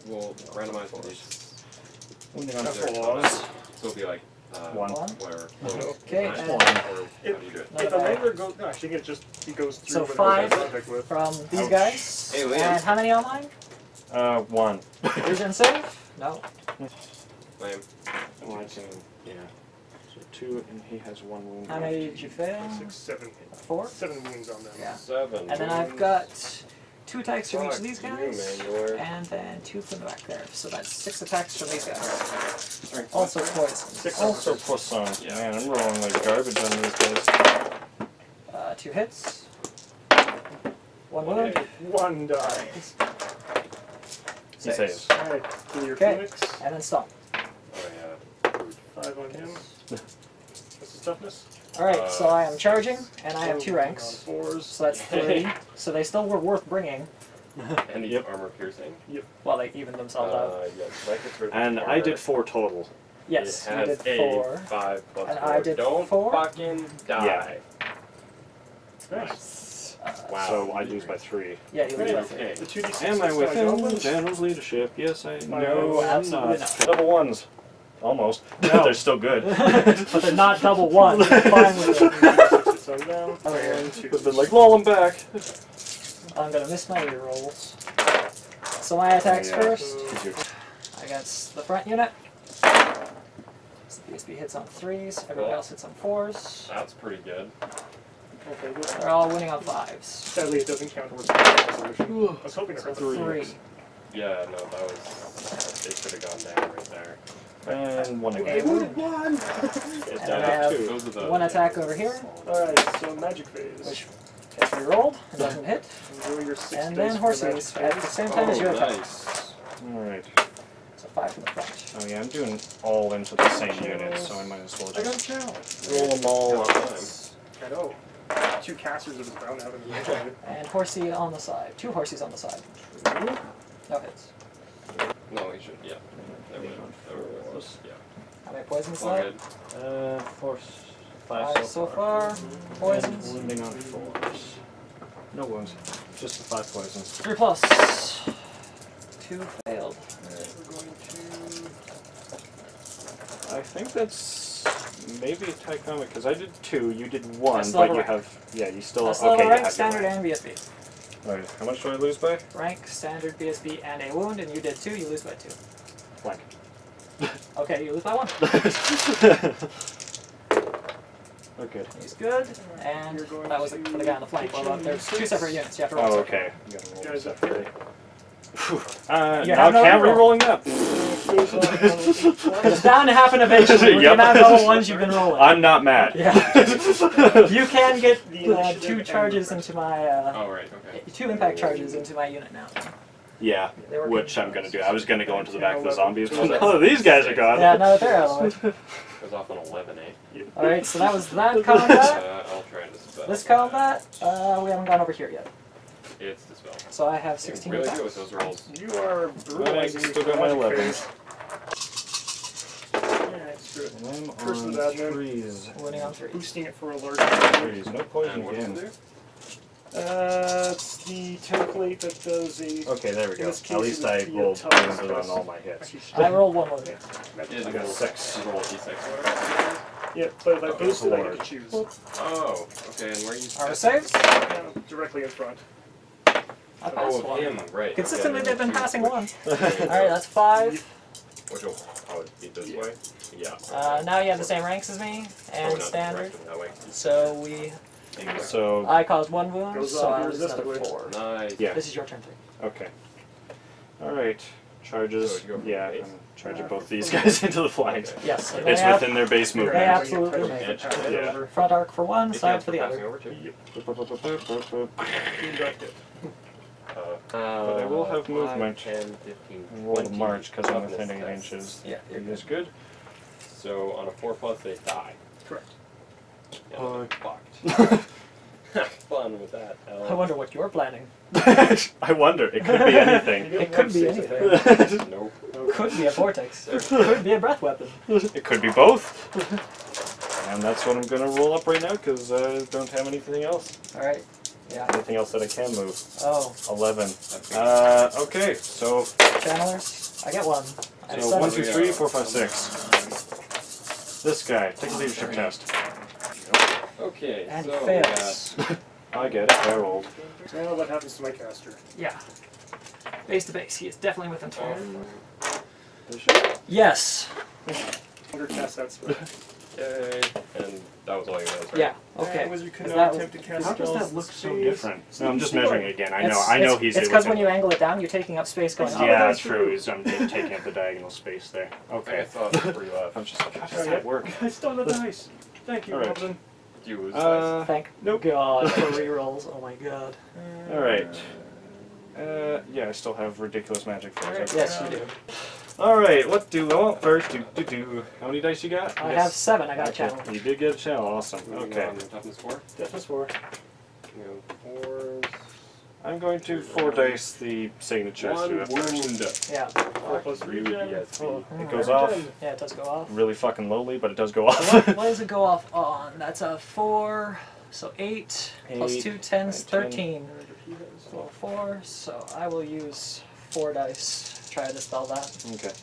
Well, randomize all these. Wounding on on zero. claws. So it'll be like One. where Okay, or and how do you do it? If a Mangler goes, no, I think it just he goes through. So whatever he's 5 in contact with. from these Ouch. guys. Hey, Liam. And how many on mine? One. Vision save? No. Lame. Oh, I can, yeah. So 2, and he has 1 wound. How many did you fail? 6, 7, 4? 7 wounds on them. Yeah. 7. And then I've got 2 attacks from each of Fuck these you, guys. Mangler. And then 2 from the back there. So that's 6 attacks from these guys. Strength Also plus- poison. 6 Also armor. poisson. Yeah. Man, I'm rolling like garbage on these guys. 2 hits. 1 wound. Okay. 1 dies. He saves. Alright, do your Okay. Phoenix. And then stomp. Oh yeah. 5 on him. What's his toughness? Alright, so I am charging, and I have 2 On ranks. 4s. So that's 3. So they still were worth bringing. And he's armor piercing. Well, they evened themselves out. Yes, like it's written And I armor. did 4 total. Yes, It you has did a 4. 5 plus And 4. I did Don't 4. fucking die. Nice. Wow. So I lose by 3. Yeah, you lose by 3. Okay. The 2d6 Am I hits my within goblins. General's leadership? Yes, I No, I'm absolutely not. Double 1s. Almost. No. They're still good. But they're not double 1. They're fine with it. 2d6 hits on down. Okay. 1, 2. But they're like, roll them back. I'm gonna miss my rerolls. So my attacks Yeah. first. Against the front unit. So BSB hits on 3s, everybody else hits on 4s. That's pretty good. Okay, good. They're all winning on 5s. Sadly, it doesn't count towards the solution. I was hoping to hurt the 3. Yeah, no, that was. It should have gone down right there. And one Okay, again. wound. It's And I have Those are the. one attack over here, Alright, so magic phase. which gets rerolled and doesn't hit. Enjoy your 6 And dice then for horses magic at the phase. same time as your attack. Nice. Alright. So 5 from the front. Oh yeah, I'm doing all into the same unit, so I might as well I got a just channel. roll them all at once. I know. 2 casters of his bound out in the range. And horsey on the side. 2 horses on the side. No hits. No, he should. Yeah. There we go. Yeah. How many poisons All left? good. 5 so far. Poisons. And wounding on 4s. No wounds. Just the 5 poisons. 3 plus. 2 failed. We're going I think that's maybe a tie comic, because I did 2, you did 1, still have but a you rank. have, yeah, you still, I still have okay, a you rank, have your standard, rank. and BSB. Alright, how much do I lose by? Rank, standard, BSB, and a wound, and you did 2, you lose by 2. Blank. Okay, you lose by 1. Okay. He's good, and that was for the guy on the flank. Well, there's 2 separate units, you have to roll Oh, separate. okay. You gotta roll Guys, separately. You Now have no can't reroll. re-rolling that. It's bound to happen eventually with Yep. the amount of level 1s you've been rolling. I'm not mad. Yeah. You can get The initiative 2 and charges the into my, Oh, right, okay. 2 impact charges into my unit now. Yeah, They were which I'm gonna do. I was gonna go into the back of the 11. zombies, but none of these guys are gone. Yeah, now that they're out of the way. It was off on 11, eh? Alright, so that was that combat. I'll try to dispel. This combat, we haven't gone over here yet. It's dispel. So I have 16 Really attacks. good with those rolls. You are brutalizing still got my magic 11. phase. Yeah, screw it. And I'm Curse on the bad man. 3s. Winning on 3. Boosting it for a large 3s. No poison And what does it again. do? It's the template that does a. Okay, there we In go. this case, At least it would I be a rolled tough wounded on stress. all my hits. Actually, I rolled 1 wound. Yeah, I got 6. You roll a d6. Yeah, but if I Oh, boosted, I Lord. get to choose. Oh, okay, and where you... Are saves? Yeah, directly in front. I passed Oh, 1. him, right. Consistently, okay, they've been two. passing 1. Okay. Alright, that's 5. Which will probably be this way? Yeah. Now you have the same ranks as me, Oh, and not standard. direction, that way. So we. So, I caused 1 wound, Goes so off I lose another irresistibly. 4. Nice. yeah. This is your turn 3. Okay. Alright. Charges. So you go for Yeah, base? I'm charging both these guys into the flanks. Okay. Yes, and they It's have within their base They movement. absolutely Touch make it, it. pass it Yeah. over. front arc for 1, It side counts for the passing other. over too? Yep, But you ducked it. I will have movement. 5, 10, 15, I roll to 20 march because I'm toughness within 8 tests. inches. Yeah, you're Is good? So on a 4+ they die. Correct. Yeah, fucked. Fun with that. I wonder what you're planning. I wonder. It could be anything. It could be anything. Nope. Could be a vortex. Could be a breath weapon. It could be both. And that's what I'm going to roll up right now because I don't have anything else. Alright. Yeah. Anything else that I can move. Oh, 11. Okay, so channelers. I get 1. I have So 7. 1, 2, 3, 4, 5, 6. This guy, take a leadership test. Okay, And he so fails. I get it, I rolled. Now what happens to my caster? Yeah. Base to base. He is definitely within 12. Is it? Yes. Undercast that spell. Yay. And that was all you guys, right? Yeah. Okay. Wizard could Is not that- attempt to cast How does spells that look so space. different? No, I'm just measuring it again. I know It's he's It's because when you angle it down, you're taking up space going up. Yeah, that's true. I'm taking up the diagonal space there. I Okay. thought it was 3 left. I'm just like, how does that work? I stole the dice. Thank you, All right. Robin. Do you lose Thank God for rerolls. Oh my God. Alright. Yeah, I still have ridiculous magic force. Yes, you do. Alright, what do I want first? How many dice you got? I have 7. I got a Okay. channel. You did get a channel, awesome. Moving Okay. on to toughness 4. Deafness 4. You know, 4s. I'm going to 4 dice the signature One through it first. wound. Yeah. 4 plus 3 BSB. Oh, It goes off Yeah, it does go off. really fucking lowly, but it does go What, off. what does it go off on? That's a 4, so 8, plus 8, 2, 10, 10. 13. So 4, so I will use 4 dice to try to dispel that. Okay.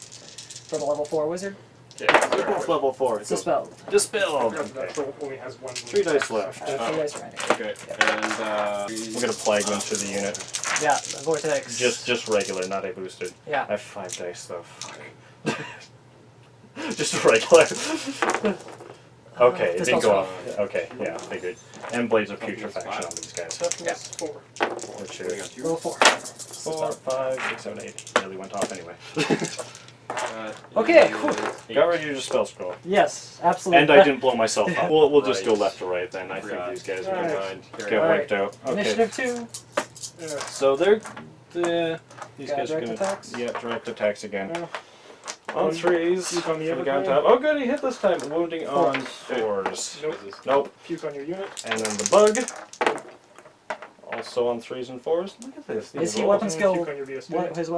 For the level 4 wizard. Yeah, Both level 4. It's dispelled. Dispelled! That Okay. spell only has 1 wound. 3 dice left. 3 dice remaining. Okay, and We're gonna plague them to the unit. Yeah, the vortex. Just regular, not a boosted. Yeah. I have 5 dice though. Fuck. Just regular. Okay, it This didn't one's go fine. off. Okay, yeah, figured. And Blades of Putrefaction on these guys. Toughness 4. Which is Roll 4. 4, 5, 6, 7, 8. Nearly went off anyway. Okay, cool. Got rid of your spell scroll. Yes, absolutely. And I didn't blow myself up. We'll just go Right. left to right then. I think these guys are gonna Alright. get wiped out. Okay. Initiative 2. So they're these Got guys are direct gonna attacks? yeah direct attacks again. Yeah. On 3s. Puke on the for the Evergreen. guy on top. Oh good, he hit this time. Wounding on 4s. Nope. Nope. Puke on your unit. And then the bug. Also on 3s and 4s. Look at this. Is These he rolls. weapon skill? Puke on your VSP.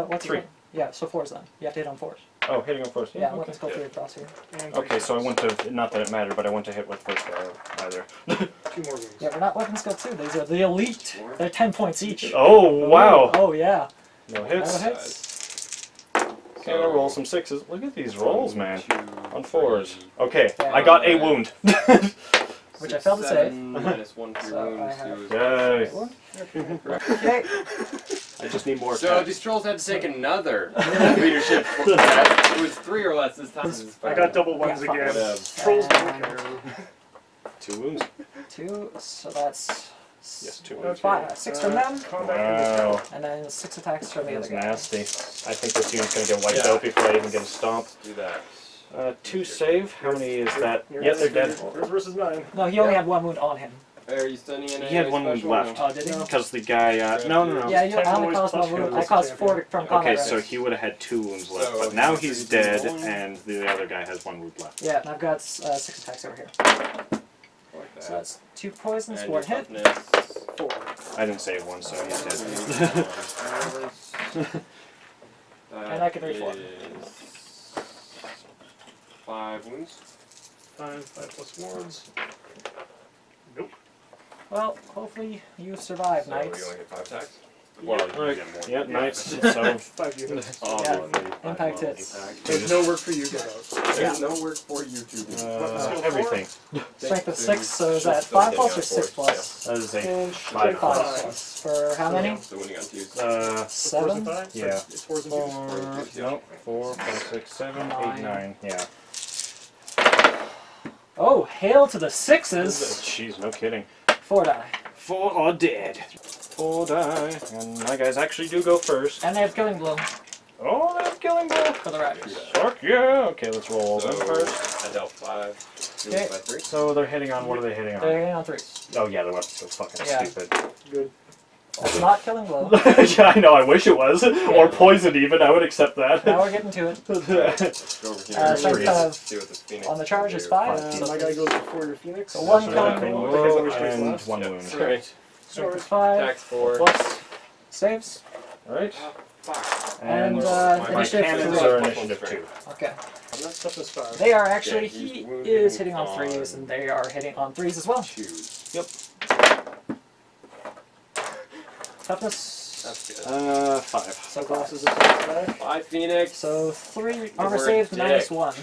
What's 3. his? Yeah, so 4s then. You have to hit on 4s. Oh, hitting on 4s. Yeah, okay. weapon skill 3 across here. And Okay, so I want to, not that it mattered, but I want to hit with first arrow either. 2 more wounds. Yeah, we're not weapon skill 2. These are the elite. They're 10 points each. Oh, wow! Oh, yeah. No No hits. hits. Okay, I'll roll some 6s. Look at these rolls, man. On 4s. Okay, Yeah. I got a wound. Which I failed to save. Minus 1 for your So I wounds. have- Yay. Okay. I just need more So attacks. these trolls had to take another leadership test. It was 3 or less this time. I got double ones Yeah, again. Whatever. Trolls don't And care. 2 wounds. 2, so that's Yes, 2 wounds. 6 from them, Combat Wow. and then 6 attacks from the That's other guy. nasty. I think this unit's gonna get wiped Yeah. out before I even get a stomp. Do that. 2 save. How many is that? Yours Yep, they're dead. Yours versus 9. No, he only had 1 wound on him. Are you stunning in He had a 1 wound special? left. Oh, did he? Because the guy, no. Yeah, I 10 only boys caused plus 1 wound. yours I caused is 4 from combat. Okay, so rates. he would have had 2 wounds left, So but now if he's he's dead, rolling- and the other guy has 1 wound left. Yeah, and I've got 6 attacks over here. Like that. So that's 2 poisons, And 1 your hit. toughness. 4. I didn't save 1, so he's dead. And I can reform. Is 5 wounds. 5 plus wards. Nope. Well, hopefully you survive, So knights. you only get 5 attacks? Yeah. Well, you Right. get more. Yeah, nice. So, 5 units. Obviously. Impact hits. There's no work for you, get out. There's no work for you to do. everything. Strength of 6, so is that 5 plus or 6 plus? That is a And 5 5 plus. plus. For how many? So winning on 2. 4s and 7? 5? Yeah. It's 4s and 2s. 4, no, 4, 5, 6, 7, 8, 9. Yeah. Oh, hail to the 6s! Jeez, no kidding. 4 die. 4 are dead. 4 die. And my guys actually do go first. And they have killing blow Oh, that's killing blow. for the riders. Fuck yeah. Okay, let's roll all So them first. I dealt 5. Do Okay. it by 3. So they're hitting on, what are they hitting on? They're hitting on 3s. Oh yeah, the weapon's so fucking Yeah. stupid. Good. That's not killing blow. Yeah, I know, I wish it was. Or poison even, I would accept that. Now we're getting to it. Go over here. Strength of See what this Phoenix on the charge is can do. 5. My guy goes before your Phoenix. So 1 So killing killing blow. Because blow every strike's and last. 1 Yep. wound. Alright. Strength of 5. Attacks 4. Plus saves. Alright. Fuck. And my initiative cannons 3. are initiative 2. Okay. I'm not toughness 5. They are actually, Yeah, he's he wounding is hitting on on- 3s, and they are hitting on 3s as well. Choose. Toughness. That's good. 5. So Glasses classes. of attack. 5 Phoenix. So 3 armor We're saves dick. minus 1.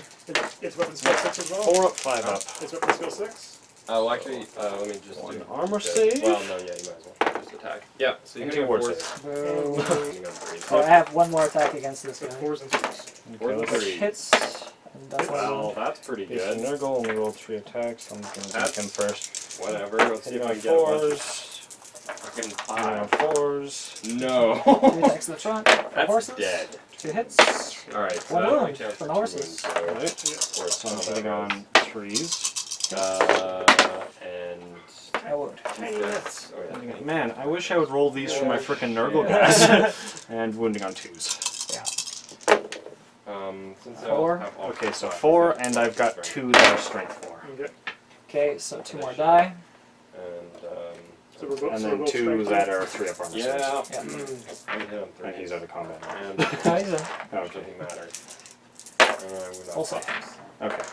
It's weapon skill 6 as well. 4 up, 5 up. It's weapon skill 6. Oh, actually, let me just One do armor this. save. Well, no, yeah, you might as well. Just attack. Yeah, so you And can 2 go ward 4. saves. Boo. You can go 3. Oh, I have 1 more attack against this So guy. 4s and 2s. Four Okay, and let's 3. Hits. And does one Well, wound. that's pretty He's good. Nurgle, only rolled 3 attacks. I'm gonna That's- take him first. Whatever. Let's see Hitting if I on can get a bunch of 4s. fucking Hitting on 5. 4s. No. 2 attacks in the front. For That's horses. dead. 2 hits. Alright, so One that's my wound chance from for the 2 horses. wounds, so Right. four So I'm combat hitting rolls. on 3s. And No wound. that's, oh, yeah. Man, I wish I would roll these for my frickin' Nurgle guys. And wounding on 2s. Since I 4. have all Okay, so five, 4, yeah, and I've got strength. 2 that are strength 4. Okay. Okay, so 2 more die. And So we're both, And so we're then both 2 strength that four. are 3 up armor yeah, saves. Yeah. I'm hit on 3. And he's out of combat now. And No, he's in. Okay. doesn't matter. And I would not Also. fuck. Okay.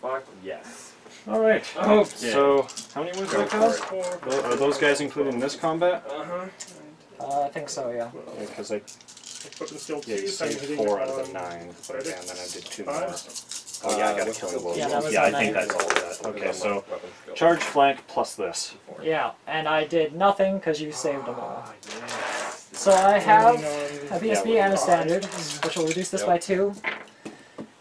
Fuck yes. Alright. Okay. So, how many wounds do I Go cause? for it. 4. Are those guys included in this combat? Uh-huh. I think so, yeah. Because Weapon skill 2. yeah, you so I'm saved hitting 4 out of the on 9. But yeah, and then I did 2 more. 5. Oh yeah, I got a what's killing the- blow. Yeah, that was Yeah, I the think 9. that's all of that. Okay, Because I'm so on weapon skill. charge flank plus this. Yeah, and I did nothing because you saved them all. Ah, yes. So I have a Yeah, BSB and a standard, which will reduce this by 2.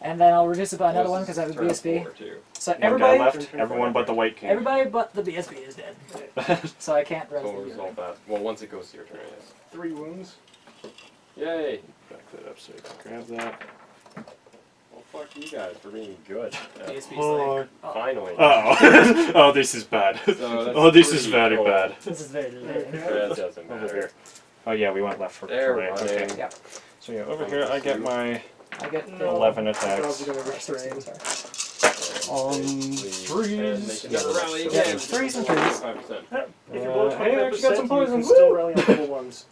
And then I'll reduce it by another one because I have a Turn BSB. 4 too. So One guy everybody, left. Everyone but the White King. everybody but the BSB is dead. So I can't res We'll the unit. resolve that. Well, once it goes to your turn, yes. 3 wounds. Yay! Back that up so you can grab that. Well, fuck you guys for being good. BSB's Oh. like, oh, Finally. Oh. Oh, this is bad. So that's Oh, this is 3 very total. bad. this is very lame. That doesn't Over matter. here. Oh yeah, we went left for There, right. Okay. running. Yeah. So yeah, over here I get my I get 11 God's attacks. gonna Sorry. restrain. On Please. threes. And they can never rally Yeah, again. 3s and 3s. 5%. If you blow Hey, I actually 25%, got some poison. you can still Woo! rally on double ones.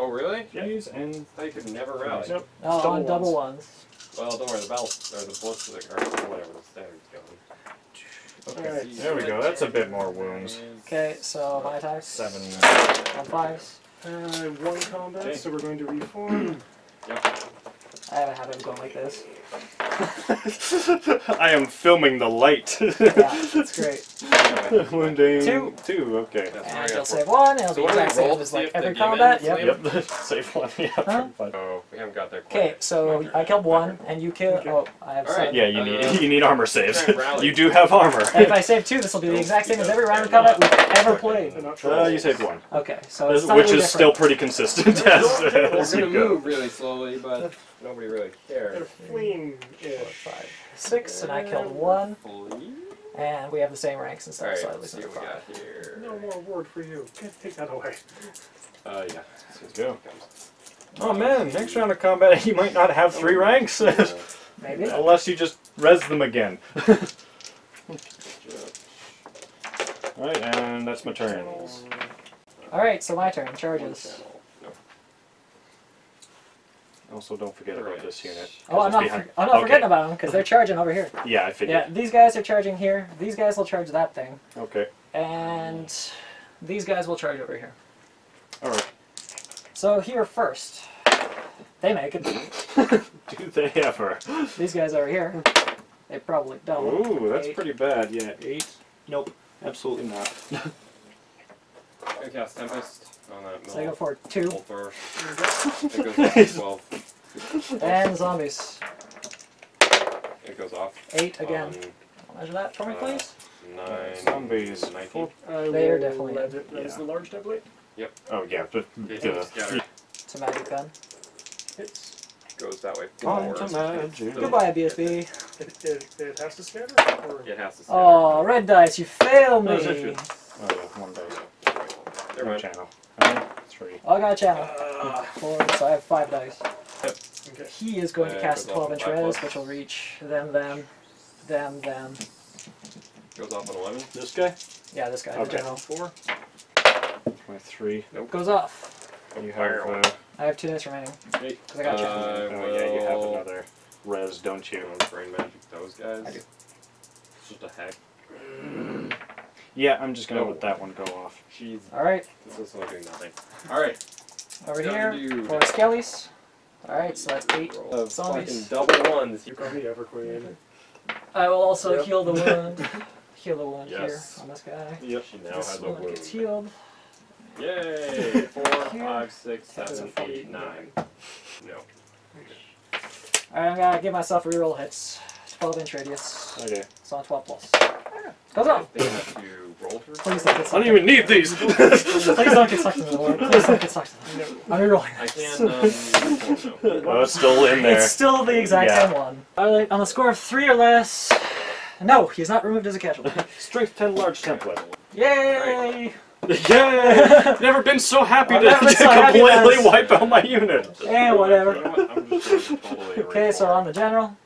Oh, really? Threes and I thought you could never rally. Yep. Oh, on Double double ones. Well, don't worry, the belt, or the ballistic, or whatever, the standard's going. Alright. there we go. That's a bit more wounds. Okay, so my attacks. 7. On 5s. 1 combat, Okay. so we're going to reform. Yep. I have a habit of going like this. I am filming the light. Yeah, that's great. Wounding 2. 2. Okay. That's And right, I'll for- save 1, and it'll So be what do exact we roll same to as see like if the every demons combat. leave? Yep. Yep. Safe one. Yeah. Huh? But Oh, we haven't got there quite Okay, yet. so My turn. I killed My 1, turn. and you kill. Oh, I have Alright. 7. yeah, you need armor saves. Try and rally. You do have armor. And if I save 2, this will be the exact same as every round of combat we've ever played. They're not trolls. You saved 1. Okay, so it's Which slightly is different. still pretty consistent We're as gonna you go. move really slowly, but nobody really They're cares. fleeing-ish. 5, 6, and I killed 1, and we have the same ranks and stuff, Alright, so I let's lose see another what we 5. got here. No more ward for you. Take that away. Yeah. Let's go. Oh man, next round of combat you might not have 3 ranks. Maybe. Unless you just res them again. Alright, and that's my turn. Alright, so my turn. Charges. Also, don't forget about this unit. Oh, I'm not, I'm not forgetting about them, because they're charging over here. Yeah, I figured. Yeah, these guys are charging here. These guys will charge that thing. Okay. And these guys will charge over here. Alright. So here first. They make it. Do they ever? These guys over here. They probably don't. Ooh, that's 8. pretty bad. Yeah, 8. Nope. Absolutely not. I cast Tempest on that So I go middle. for 2. Bolt thrower. It goes off to 12. And zombies. It goes off. 8 again. on, Measure that for me, please. 9. Zombies. 19. They are definitely That is the large template. Oh, yeah, but Scatter. It's a magic gun. Hits. Goes that way. On to forward. magic. Goodbye, BSB. It has to scatter? Or? It has to scatter. Oh, red dice, you fail me. Oh, yeah, 1 dice. Never No mind. channel. 3. Oh, I got a channel. 4, so I have 5 dice. Okay. He is going to cast a goes off 12-inch on 5+. res, which will reach them. Goes off on 11. This guy? Yeah, this guy, the Okay. general. 4. My 3. Goes off. You have, I have 2 dice remaining. Because I got channel. oh yeah, you have another res, don't you? Brain magic those guys. I do. It's just a heck. Yeah, I'm just gonna No. let that one go off. Jeez. Alright, This is only doing nothing. Alright. over Done, here dude. for skellies. Alright, so that's 8 Roll fucking zombies. double ones. You call me Everqueen. I will also Yep. heal the wound. Heal the wound Yes. here on this guy. Yep. She now This has a one wound. gets healed. Yay! 4, Here. 5, 6, 7, 7, 8, 9. No. Alright, I'm gonna give myself reroll hits. 12-inch radius. Okay. So on 12 plus. Goes off! They have to roll for Please don't get I sucked don't in. even need these! Please don't get sucked into the Lord. Please don't get sucked in. I'm rerolling I this. can, Oh, it's still in there. It's still the exact Yeah. same one. Alright, on the score of 3 or less. No, he's not removed as a casualty. Strength 10 large template. Yay! Yay! Never been so happy I've to, never been to so happy completely as- wipe out my unit. And whatever. You know what? I'm just gonna totally Okay, so on the general.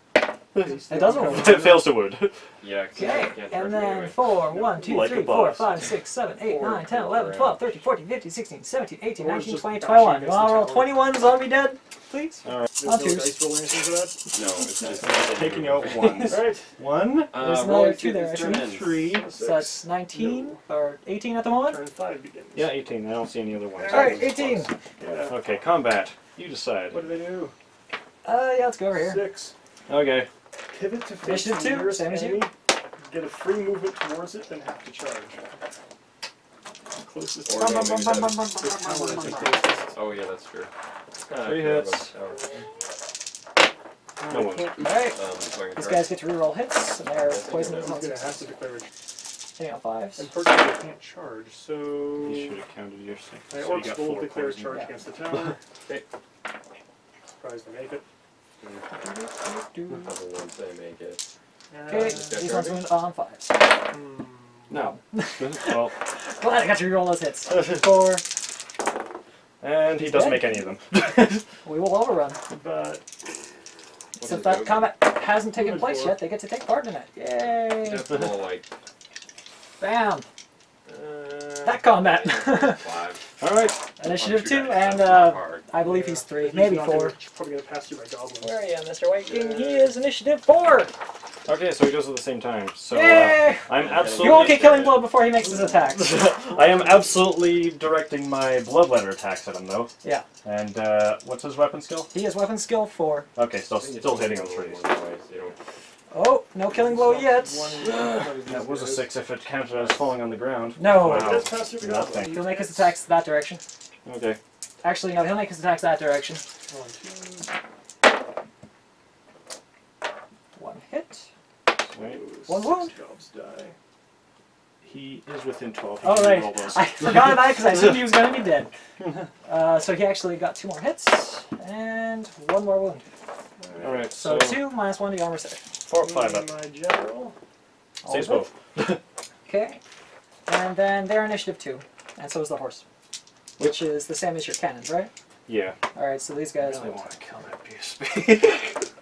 It doesn't roll. It fails to wound. Yeah, 'cause I Okay, can't charge and me then anyway. 4, 1, 2, Like 3, a 4, boss. 5, 6, 7, 8, 9, 10, 11, 12, 13, 14, 15, 16, 17, 18, Or 19, just 20, bashing 21. You against want to the roll tower. 21 zombie dead, please? Alright. There's On no twos. dice roll or anything for that? No, it's just Taking out ones. Alright. 1, There's another roll 2 there, these actually. turn-ins. 3. So that's 19 or 18 at the moment? Turn 5 begins. Yeah, 18. I don't see any other ones. Alright, 18. Yeah. Okay, combat. You decide. What do they do? Yeah, let's go over here. 6. Okay. Pivot to face Initiative the 2, nearest same as you. enemy. Get a free movement towards it, then have to charge. closest. Or to no, the maybe tower that's- is the closest. Oh yeah, that's true. 3 hits. No I one's. can't be- Alright, So I can these charge. guys get to reroll hits, and they're Yes, poison you're He's on gonna have to sixes. declare it. Hitting on fives. Unfortunately, I can't charge, so You should have counted your 6. my So you orcs got will 4 declare a poison. charge Yeah. against the tower. Okay. Surprised to make it. Other ones they make it. Okay, Just got these ones charging? went on fives. No. Well, Glad I got to reroll those hits. 4. and he doesn't make any of them. We will overrun. But Since that combat hasn't taken place yet, they get to take part in it. Yay! That's more like Bam! That combat. 5. Alright. Initiative 2, That's and not hard. I believe he's 3, he's maybe not 4. gonna- probably gonna pass through my goblins. Where are you, Mr. White King? He is initiative 4! Okay, so he goes at the same time. So Yay! I'm You absolutely. won't get killing blow before he makes his attacks. I am absolutely directing my bloodletter attacks at him though. Yeah. And what's his weapon skill? He has weapon skill 4. Okay, still hitting on 3s. Oh, no killing blow yet. That was a 6 if it counted as falling on the ground. No. Wow. Just pass through the goblins. Nothing. He'll make his attacks that direction. Okay. Actually, no, he'll make his attacks that direction. 1 hit. Wait. One wound. Jobs die. He is within 12. He Oh, can right. reroll those. I forgot about it because I assumed he was going to be dead. So he actually got 2 more hits and 1 more wound. Alright, So so 2 minus 1 to your armor save. 5 up. My general. All Saves of it. both. Okay. And then they're initiative 2. And so is the horse. Which is the same as your cannons, right? Yeah. Alright, so these I guys really will... want to kill that PSP.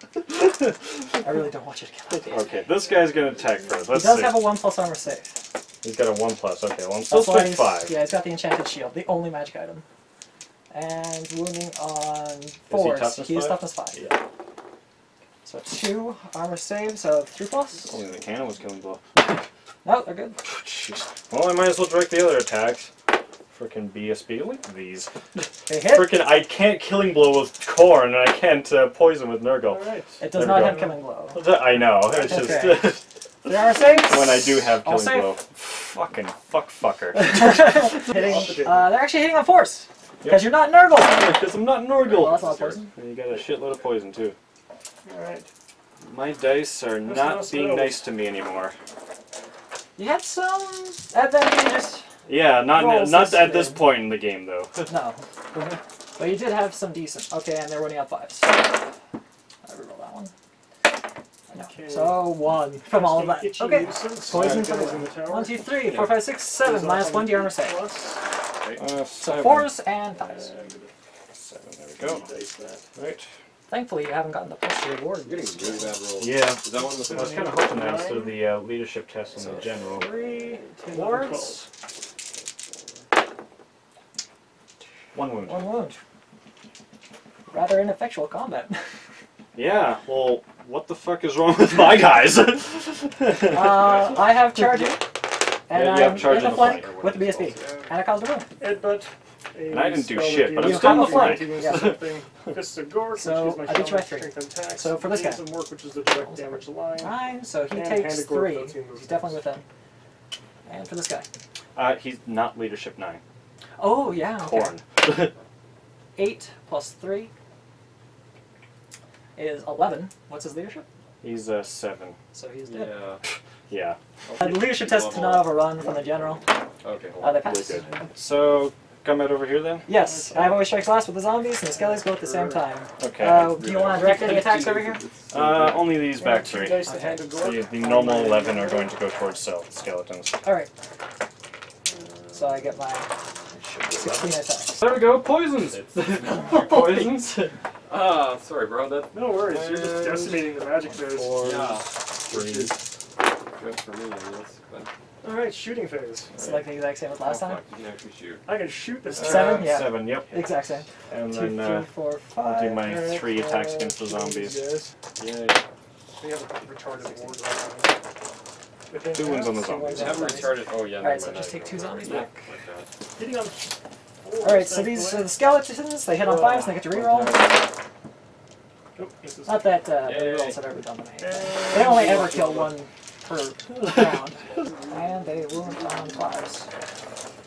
I really don't want you to kill it. Okay, this guy's gonna attack first. He Let's does see. have a 1+ armor save. He's got a 1+. Okay, well I'm still That's why spending 5. Yeah, he's got the enchanted shield, the only magic item. And wounding on he 4s. toughness He is 5? toughness 5. Yeah. So 2 armor saves of 3+. Only the cannon was killing blow. No, they're good. Jeez. Well, I might as well direct the other attacks. Frickin' BSB. Look at these. They hit. Frickin' I can't killing blow with Corn, and I can't poison with Nurgle. Alright. It does There we not go. have killing blow. I know. It's Okay. just 3 armor saves. when I do have All killing safe. blow. Fucking fucker. Hitting. They're actually hitting on force. Because you're not Nurgle. Because I'm not Nurgle. Well, that's not poison. And you got a shitload of poison too. Alright. My dice are That's not not being spells. nice to me anymore. You had some advantageous. Yeah, Rolls not this at this game. point in the game though. No. But you did have some decent. Okay, and they're running up 5s. I reroll that one. No. Okay. So 1 from all of that. Itchy Okay. nuisance. Poison Guys for in the tower. 1, 2, 3, 4, 5, 6, 7. Minus 1 to your armor save. Plus. So 7. 4s and 5s. 7, there we go. Dice that. Right. Thankfully, you haven't gotten the plus reward. You're getting really bad rolls. Yeah. Is that one with I was kind of hoping that instead of the leadership test on So the general. 3 10, wards, 1 wound. 1 wound. Rather ineffectual combat. Yeah, well, what the fuck is wrong with my guys? I have charging, and Yeah, you have I'm charge in in the the flank flank. with the BSB, and I caused a wound. Headbutt. And I didn't do Spell shit, that but I'm deals still in the 19 flank. against Yeah. something. Fists of Gork, So, which is my I beat you by strength 3. and tax. So for this guy. Some work, which is the direct damage line. 9, so he And takes Hand of Gork, 3. 13 moves. He's definitely within. And for this guy. He's not leadership 9. Oh, yeah. Okay. Corn. 8 plus 3 is 11. What's his leadership? He's 7. So he's dead. Yeah. Yeah. The leadership test did not overrun from the general. Okay, hold They on. passed. Really good. So, combat over here then? Yes, I have always strikes last with the zombies, and the skellies go at the same time. Okay. Do you want to direct any attacks over here? Only these back 3. Dice the Hand of Gork. The normal 11 are going to go towards skeletons. Alright. So I get my 16 attacks. There we go, poisons! Poisons? Ah, sorry, bro. That No worries, you're just decimating the magic bears. yeah. 3. Good for me, I guess. But Alright, shooting phase. It's like the exact same as last time. fuck, you can actually shoot. I can shoot this. 7, yeah. 7, yep. Exact same. And 2, then 3, 4, 5. I'll do my Alright, 3 attacks against the zombies. Yes. Yay. We have a retarded ward. Within 2 wounds on the Two zombies. wounds. I haven't retarded. Oh yeah. Alright, never so mind, just I take 2 don't zombies remember. back. Like that. Hitting on. Alright, so these are the skeletons. They hit on 5s, and they get to reroll. Nope, this is. Not that Yay. rerolls have ever dominated. They only ever kill 1 per round. And they wound on 5s.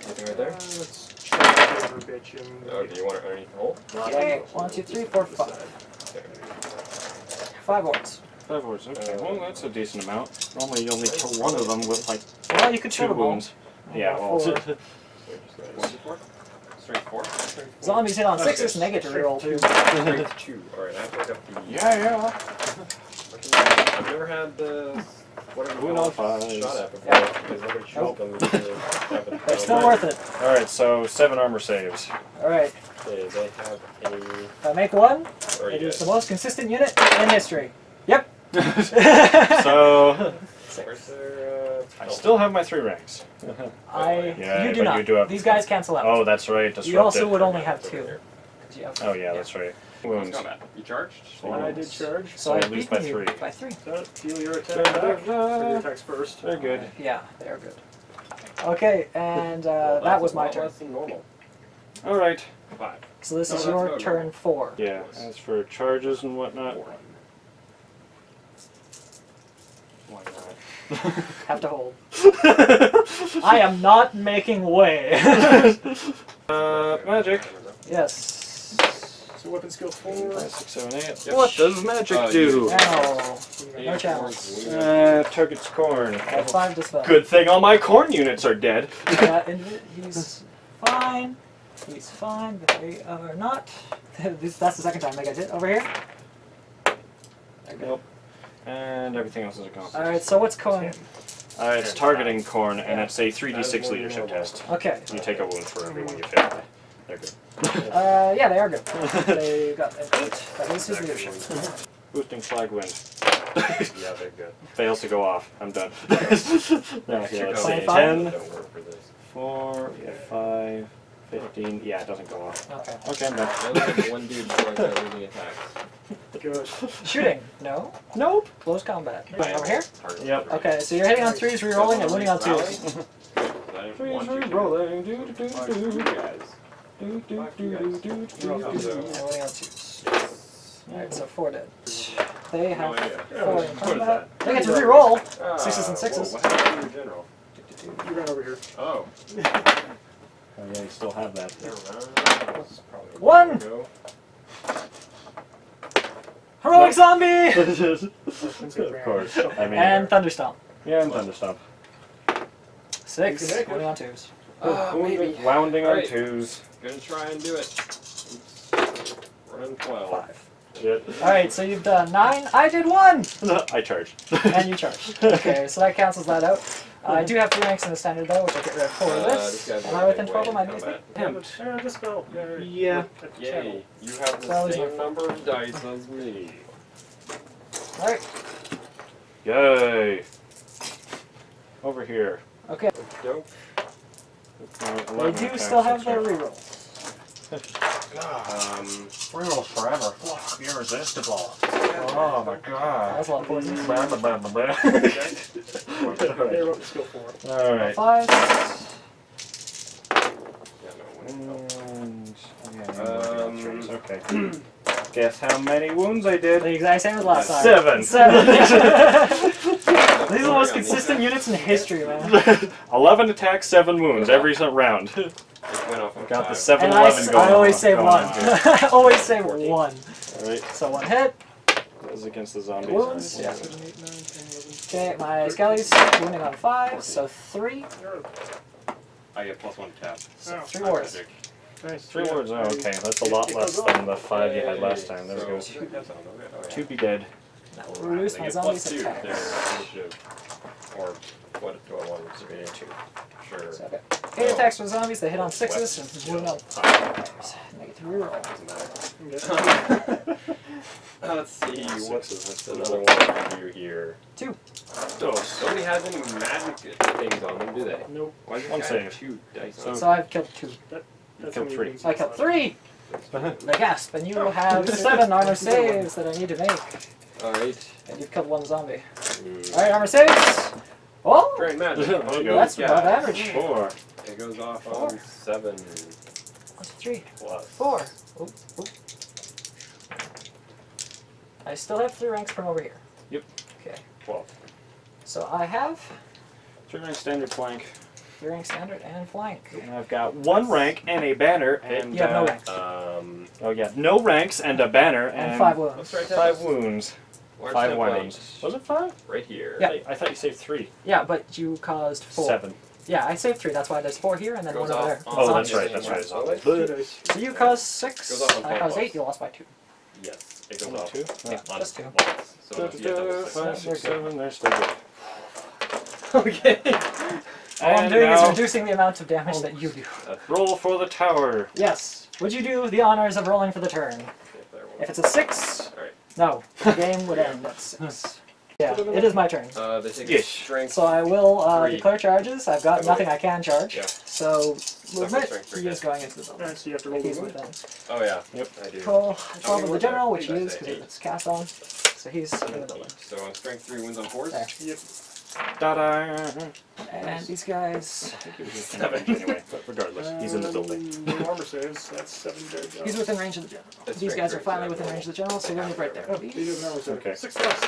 Anything right there? Let's check the other bitch in. Oh, do you want it underneath the hole? Okay, 1, 2, 3, 4, 5. 5 wards. 5 words, okay. Well, that's a decent amount. Normally you only kill one of them with like Well, you could 2 kill them all. wounds. Yeah, well, 4. Straight 4? Zombies hit on 6s and they get to reroll too. Straight 2. Alright, I have to look up the... yeah. I've never had the... whatever Wound you on call it, 5s. shot at before, because nobody shoots Nope. them. They're still worth it. Alright, so 7 armor saves. Alright, Okay, they have a... if I make 1, Or it yeah. is the most consistent unit in history. Yep. So, Where's their... I still have my 3 ranks. Yeah, You do but not. you do have- These guys cancel out. Oh, that's right, disrupted. You also would only have 2. 'Ause you have- Oh yeah, that's right. Wounds. Combat. You charged? I did charge. So I I lose beat by you 3. by 3. Deal your attack back. Your attacks first. They're good. Yeah, they are good. Okay, and that was my turn. Less than normal. Alright. 5. So this No, is that's your not turn normal. 4. Yeah, as for charges and whatnot. Why not? Have to hold. I am not making way. Magic. Yes. So weapon skill 4. 5, 6, 7, 8. Yep. What does magic do? Now, no challenge. Target's corn. 5 dispel. Good thing all my corn units are dead. He's fine. He's fine, but they are not. That's the second time they got hit. Over here. Nope. And everything else is a constant. Alright, so what's going? It's targeting corn, and it's a 3d6 leadership test. Okay. You take a wound for every one you fail. They're good. Yeah, they are good. They got an 8. That is his leadership. Boosting flag wind. Yeah, they're good. Fails to go off. I'm done. No, yeah, let's see. 25? 10, Don't work for this. 4, 5, 15. Yeah, it doesn't go off. Okay. Okay, I'm done. I only have 1 dude before I start losing attacks. Good. Shooting? No. Nope. Close combat. Over here? Target Yep. Okay, so you're hitting on 3s, re-rolling, and winning on 2s. Rolling. Do, do, do, Fuck do. you guys. Do, do, Fuck do, you do, guys. do, And do, winning do. on 2s. Alright, so 4 dead. They have No idea. 4 in combat. They get to re-roll. 6s and 6s. Whoa, what happened to your general? You ran over here. Oh. Oh yeah, you still have that. Never mind. This is probably a 1. while ago. Heroic zombie! Of course. I mean, And Thunderstomp. yeah, and Thunderstomp. 6. Winning on 2s. Maybe. Wounding on Alright. 2s. Gonna try and do it. Oops. Run 12. 5. Shit. Alright, so you've done 9. I did 1! I charged. And you charged. Okay, so that cancels that out. I do have 3 ranks in the standard though, which I get rid of 4 of This this. guy's Am I within 12 of my combat. base? Yeah, dispel. Yeah. Yay. You have the Well, same number of dice as me. Alright, Yay. Over here. okay. Dope. They do still have their rerolls. Rerolls forever. You're irresistible. Oh my god. That's a lot of poison. They're up to skill 4. Alright. 5. Yeah, no, And, okay. Guess how many wounds I did? The exact same as last time. 7. 7. These are the most consistent units in history, man. 11 attacks, 7 wounds every round. It went off on Got the 5. 7-11 And going I always say going 1. on here. I always say 14. 1. Alright. So 1 hit. That was against the zombies. Wounds? Yeah. 7, 8, 9, 10, 11. Okay, my skellies winning on 5, so 3. I get +1 tap. Oh, 3 wards. Magic. nice. 3 wards, oh okay. That's a lot less than the 5 you had last time. There we go. So, that's all, okay. 2 be dead. That will reduce They my get zombies' +2 attacks. their initiative. Or what do I want it to be? 2. Sure. So, okay. 8 attacks for zombies, they hit on 6s and wound on 5s. Negative reroll. Doesn't matter. Let's see, what's another one I can do here? 2. Nobody has any magic things on them, do they? Nope. Why does One this guy have save. 2 dice So- on So I've killed 2. That's Killed how many 3. wounds I you killed have. 3! The gasp, and you have 7 armor saves that I need to make. Alright. And you've killed 1 zombie. Alright, armor saves! Oh! Drain magic. There you go. That's Yeah. above average. 4. It goes off 4. on 7 1, 2, 3, plus. 4. Oop, oop. I still have 3 ranks from over here. Yep. Okay. 12. So I have 3 rank standard flank. 3 rank standard and flank. And I've got 1 rank and a banner, and You have no ranks. oh yeah, no ranks and a banner And 5 wounds. Let's try 5 wounds. Where's 5 template? wounds. Was it 5? Right here. Yeah. I thought you saved 3. Yeah, but you caused 4. 7. Yeah, I saved 3. That's why there's 4 here and then Goes 1 over off there. on Oh, that's zombies. right. That's right. Zombies. Two dice. So you caused 6. Goes off on I caused 12 8. You lost by 2. Yes, it goes Only off. 2? Yeah, On just 2. once. So if you have double 6. 5, 6, 7. They're still good. Okay. All I'm And doing is now- reducing the amount of damage that you do. Roll for the tower. Yes. Would you do the honors of rolling for the turn? If it's a 6, Alright. no. The game would end at 6. Yeah, it is my turn. They take Yes. strength. So I will 3. declare charges. I've got Okay. nothing I can charge. Yeah. So movement, strength 3 he is hit. going into the building. Alright, so you have to roll the Easily movement. done. Oh yeah. Yep. I do. Roll 12 many of the general, would which there? he is Did I because say it's cast on. So he's in the building. So on strength 3 wins on force. There. Yep. Ta-da! And these guys, Anyway, but regardless, he's in the building. No armor saves. That's 7 dead. he's within range of the general. That's These strength guys are three, finally so within I range of the general, so we'll move right there. Oh, he doesn't armor save. Okay. 6 plus.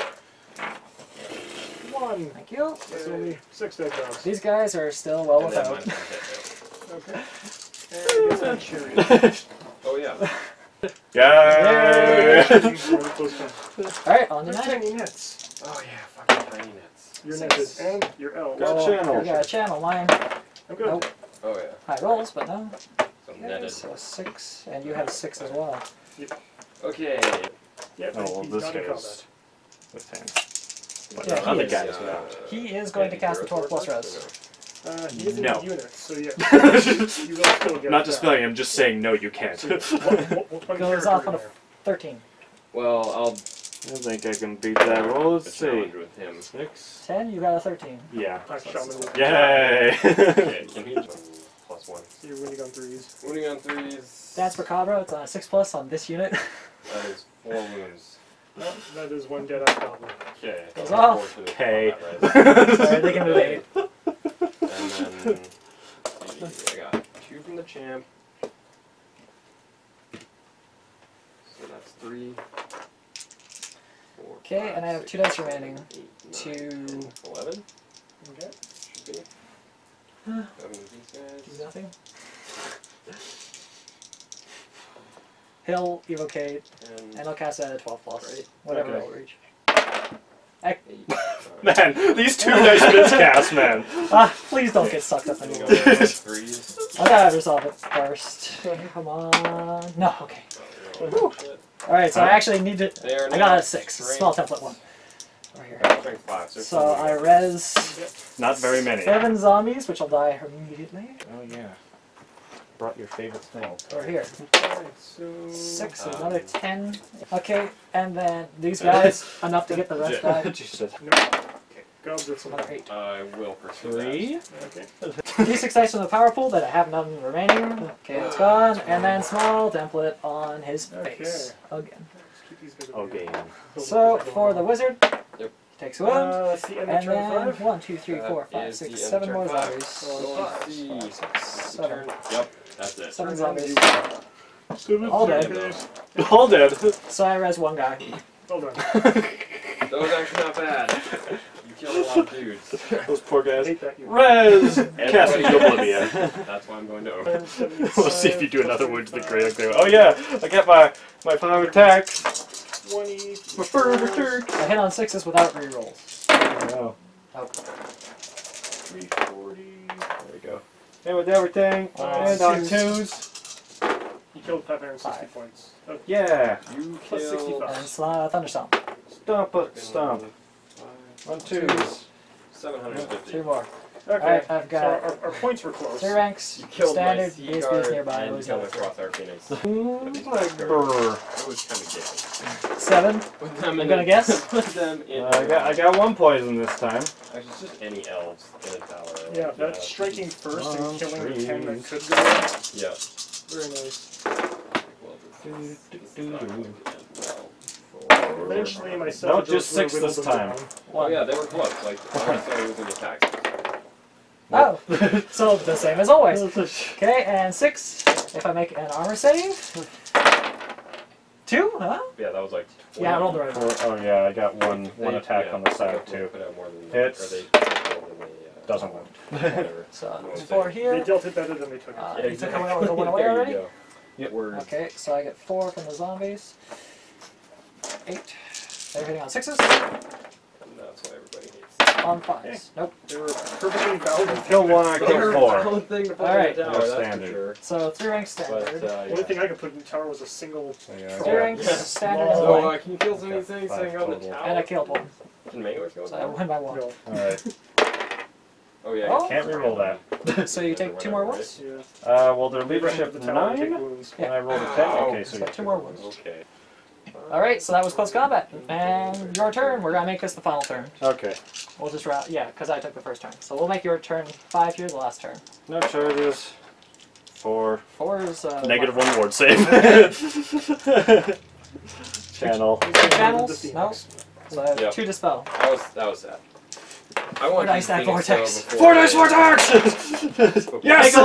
1. Thank you. That's only 6 dead dogs. These guys are still well And then without. mine's gonna hit, Okay. And I guess I'm chariot. yeah. Oh yeah. Yeah! Really close time. Alright, on to They're 9. tiny nets. Oh yeah. Fucking tiny nets. You're 6. netted. And you're L. Got Oh, channel. we got a channel. Mine. I'm good. Nope. Oh yeah. High rolls, but no. So Okay, netted. so 6, and you have 6 as well. Okay. Yeah, Oh, well, he's this not in guy combat. is with 10. But Yeah, the he other is. guy's without. He is going to cast the 12 plus res. He isn't No. a unit, so yeah. You will still get Not that. dispelling, I'm just saying no, you can't. So what Goes off on a 13. Well, I'll I think I can beat that roll. Let's see. challenge with him. 6. 10, you got a 13. Yeah. Shaman with Yay! Okay, can he just plus 1? So you're winning on 3s. Winning on 3s. Dance Macabre, it's on a 6 plus on this unit. That is 4 wounds. No, that is 1 dead eye goblin. Okay. Goes off. Four to the Okay. combat res. Sorry, they can move 8. And then I got 2 from the champ. So that's 3. 4, Okay, and I have 2 dice remaining. 8, 2. 11. Okay. Should be. Huh. These guys. Do nothing. He'll evocate, and he'll cast at a 12 plus. Right. Whatever Okay. it'll reach. 8. Man, these 2 dice miscast, man. Please don't get sucked up in Go the with 3s. I gotta resolve it first. Come on. No, okay. Oh, shit. Alright, so I actually need to. They are I got now a 6. strength- Small template one. Over here. Strength 5. So I res Not very many. 7 zombies, which will die immediately. Oh yeah. Brought your favorite thing. Over here. Alright, so... 6, another 10. Okay, and then these guys, enough to get the rest died. Jesus. Gobs, that's Another 8. I will pursue 3. Okay. D6 dice from the power pool that I have none remaining. Okay, it's gone. And then small template on his face. Again. Let's keep these guys Okay. So, for the wizard, Yep. he takes a wound. That's the end of And turn then 5. 1, 2, 3, 4, 5, is 6, the end 7 of more turn 5. zombies. So let's see. 7. Turn. Yep, that's it. 7 zombies. All dead. All dead. So I res 1 guy. Hold on. That was actually not bad. You killed a lot of dudes. Those poor I guys. hate that unit. Res! Everybody Casting does. Oblivion. That's why I'm going to over. We'll see if you do another wound to the great. Oh yeah, I get my 5 attacks. 20. My first attack. I hit on 6s without rerolls. Oh, Oh. 340. there we go. And with everything, and on 2s. You killed 560 5. points. Oh, Yeah. You Plus killed 65. And Thunderstomp. Stomp it, stomp. On 2s. 750. 2 more. Okay. Alright, I've got So our points were close. 3 ranks. You killed Standard, my sea ESP guard is nearby. and you Lose killed my another 4. Crosshair Phoenix. Brr. It was kind of gay. 7. Put them I'm gonna guess. Put them in. I got 1 poison this time. Actually, it's just any elves in a tower. Yeah, that's striking first and One, killing the 10 that three. could go in. Yeah. Very nice. Well, Eventually, my No, Savage just Oath will 6 whittle this them time. down. Oh yeah, they were close. Like, I already started losing attacks. Oh, so the same as always. Okay, and 6. If I make an armor save. 2, huh? Yeah, that was like. Yeah, I rolled the right one. Oh yeah, I got one They- attack yeah, on the they side definitely too. Put out more than Hits. Or they rolled in Doesn't wound. Whatever. So No, there's it's 4 They here. dealt it better than they took it. You took a one away There already? you go. Yep. Words. Okay, so I get 4 from the zombies. 8. They're hitting on 6s. And that's why everybody hates it. On 5s. Nope. They were perfectly valid. Kill 1, I kill 4. Valid thing to put Alright. in the tower, that's Standard. for sure. So 3 ranks But, standard. The only thing I could put in the tower was a single. Yeah. 3 ranks standard and So, 1. can you kill anything Five saying on the total. tower? And I killed 1. Can Mayward go So I down? win by 1. No. Alright. Oh, yeah. Oh. Can't reroll that. So you take 2 more wounds? Yeah. Well, their leadership the tower and take 9, wounds. and I rolled a 10. Okay, so So you 2 more wounds. Okay. Alright, so that was close combat. And your turn. We're gonna make this the final turn. Okay. We'll just round. Yeah, because I took the first turn. So we'll make your turn 5 here, the last turn. No charges. 4. 4 is. Negative 1 ward save. Channel. Channels? The No. Phoenix. So I have Yep. 2 dispel. That was sad. I want dice that vortex. 4 dice vortex! Yes!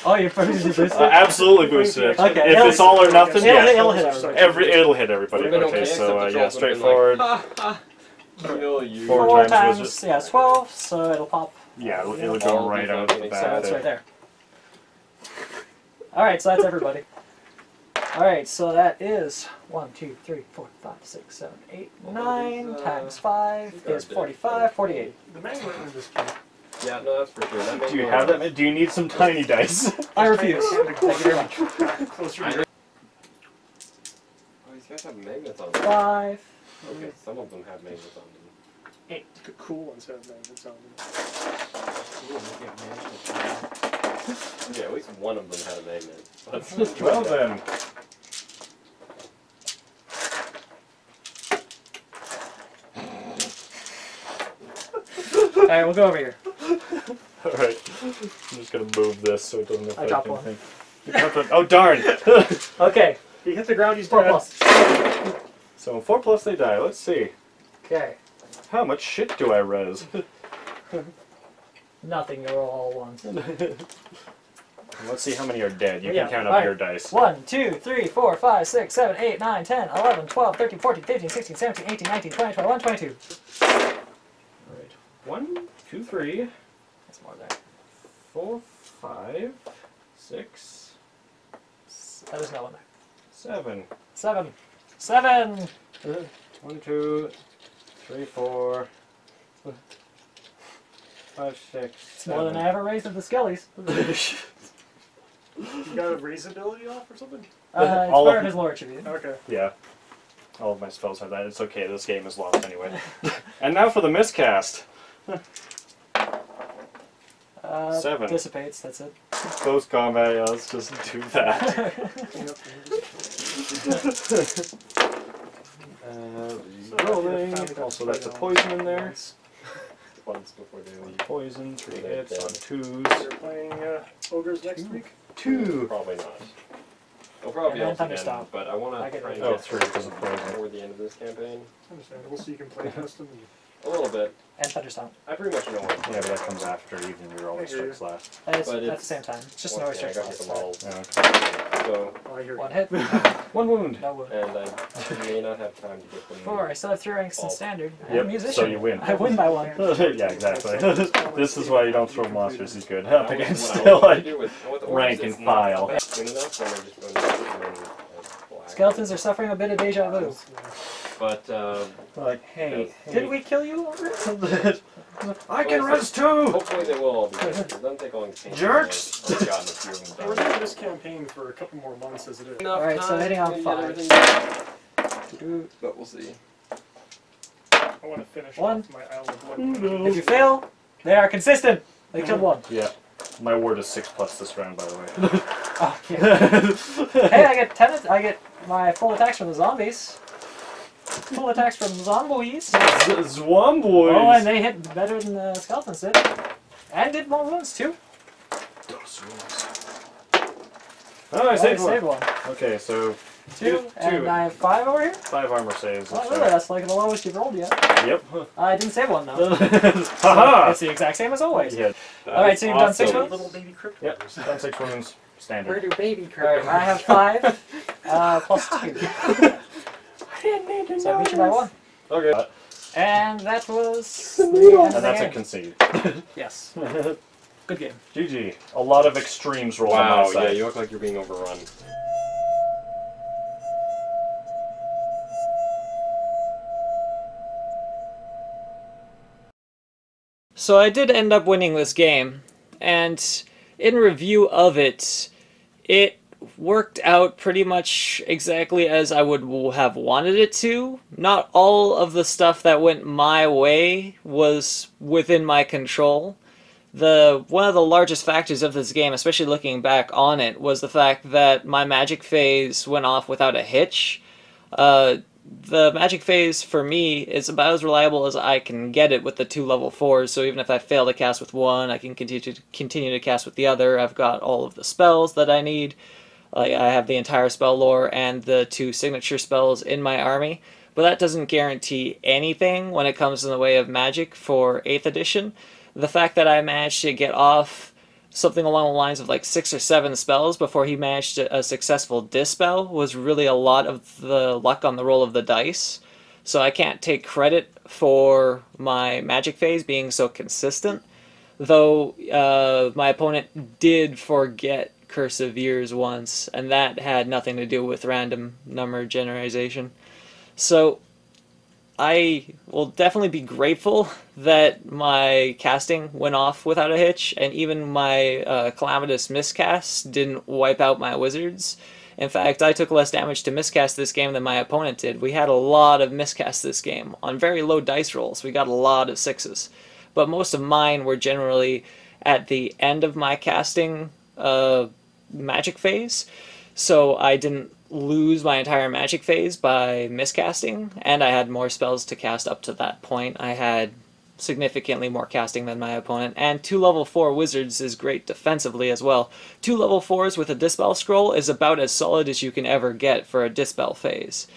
Oh, you're perfectly boosted? Absolutely boosted. Okay, If it's all or nothing, it'll yeah. hit everybody. It'll hit everybody. Would've been Okay, okay, so except the yeah, trolls would've been straightforward. Kill you. 4 4 times times, was it? yeah, 12, so it'll pop. Yeah, it'll go right out the So back that's there. right there. Alright, so that's everybody. Alright, so that is 1, 2, 3, 4, 5, 6, 7, 8, 9 times 5 is 45, 48. The man went in this game. Yeah, no, that's for sure. That Do you have that? Do you need some tiny dice? I refuse. Thank you very much. Closer to Oh, these guys have magnets on them. 5. Okay, some of them have magnets on them. 8. the cool ones have magnets on them. Okay, at least one of them had a magnet. That's Well then. Alright, we'll go over here. Alright. I'm just gonna move this so it doesn't affect dropped one. anything. You dropped one. Oh darn! Okay, He hit the ground, he's 4 dead. plus. So 4 plus they die. Let's see. Okay. How much shit do I res? Nothing, you're all ones. Let's see how many are dead. You Yeah, can count up alright. your dice. 1, 2, 3, 4, 5, 6, 7, 8, 9, 10, 11, 12, 13, 14, 15, 16, 17, 18, 19, 20, 21, 22. Alright. 1, 2, 3, That's more there. 4, 5, 6, There's no one there. 7. 7. 7! 1, 2, 3, 4, 5, 6. It's more than I ever raised of the skellies. You got a raise ability off or something? It's All part of of his lore attribute. Okay. Yeah. All of my spells have that. It's okay, this game is lost anyway. And now for the miscast. 7. Dissipates, that's it. Close combat, yeah, let's just do that. Rolling. Also, that's a poison in there. once before they leave. Poison, 3 They're hits on dead. 2s. You're playing Ogres next week? 2. Probably not. They'll probably And be then else again, Thunderstop. but I want I to get try and it. Oh, get 3 because of poison. before the end of this campaign. Understandable, so you can play custom. A little bit. And Thunderstomp. I pretty much know what Yeah, but that comes after even your all I hear you. strikes last. And it's But at the it's- same time. It's just no once again, I restrictions. got the models. Yeah, So, Oh, I hear you. 1 hit, 1 wound. no wound. and I may not have time to get them. 4, I still have 3 ranks in Ball. standard. I'm Yep, a musician. so you win. I win by 1. Yeah, exactly. This is why you don't throw monsters. He's good. What Up I against want to like do with the rank Orcs is and not file. Soon enough, then I'm just going to put them in, black. Skeletons are suffering a bit of deja vu. But like hey. Did we kill you already? I can res too. hopefully they will all be good. It doesn't take long to change. Jerks! I've gotten a few of them We're done. doing this campaign for a couple more months as it is. Enough Alright, so time hitting on to get 5. everything done, But we'll see. I want to finish 1. off my Isle of Blood. If you fail, they are consistent. They killed 1. Yeah. My ward is 6+ this round, by the way. Oh, yeah. Hey, I get 10. I get my full attacks from the zombies. Full attacks from zombies. Zwam boys. Oh, and they hit better than the skeletons did. And did more wounds too. Oh, I saved saved one. 1. Okay, so 2, and I have 5 over here. 5 armor saves. Oh, really? That's like the lowest you've rolled yet. Yep. I didn't save 1 though. Haha! It's the exact same as always. Yeah. Alright, so you've done 6 Awesome. wounds? Little baby crypt. Yep. Done 6 wounds. Standard. do baby Alright, I have 5 plus 2. I didn't need to So I beat you by 1. Okay. And that was the end of And the that's a game. concede. Yes. Good game. GG. A lot of extremes rolled on Wow, my side. yeah, you look like you're being overrun. So I did end up winning this game, and in review of it, it worked out pretty much exactly as I would have wanted it to. Not all of the stuff that went my way was within my control. One of the largest factors of this game, especially looking back on it, was the fact that my magic phase went off without a hitch. The magic phase for me is about as reliable as I can get it with the 2 level 4s, so even if I fail to cast with one, I can continue to cast with the other. I've got all of the spells that I need. Like, I have the entire spell lore and the 2 signature spells in my army, but that doesn't guarantee anything when it comes in the way of magic for 8th edition. The fact that I managed to get off something along the lines of like 6 or 7 spells before he managed a successful dispel was really a lot of the luck on the roll of the dice. So I can't take credit for my magic phase being so consistent, though my opponent did forget Curse of Years once, and that had nothing to do with random number generalization. So I will definitely be grateful that my casting went off without a hitch, and even my calamitous miscast didn't wipe out my wizards. In fact, I took less damage to miscast this game than my opponent did. We had a lot of miscasts this game. On very low dice rolls, we got a lot of 6s. But most of mine were generally at the end of my casting magic phase, so I didn't lose my entire magic phase by miscasting, and I had more spells to cast up to that point. I had significantly more casting than my opponent, and 2 level 4 wizards is great defensively as well. 2 level 4s with a dispel scroll is about as solid as you can ever get for a dispel phase.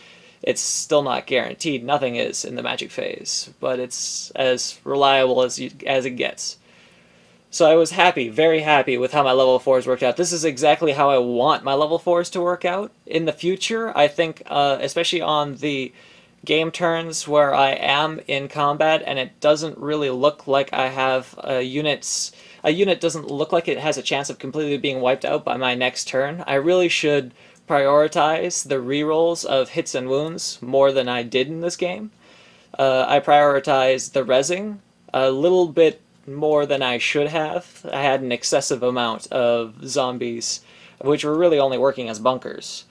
It's still not guaranteed, nothing is in the magic phase, but it's as reliable as it gets. So I was happy, very happy with how my level 4s worked out. This is exactly how I want my level 4s to work out. In the future, I think, especially on the game turns where I am in combat and it doesn't really look like I have a unit doesn't look like it has a chance of completely being wiped out by my next turn, I really should prioritize the rerolls of hits and wounds more than I did in this game. I prioritized the rezzing a little bit more than I should have. I had an excessive amount of zombies, which were really only working as bunkers.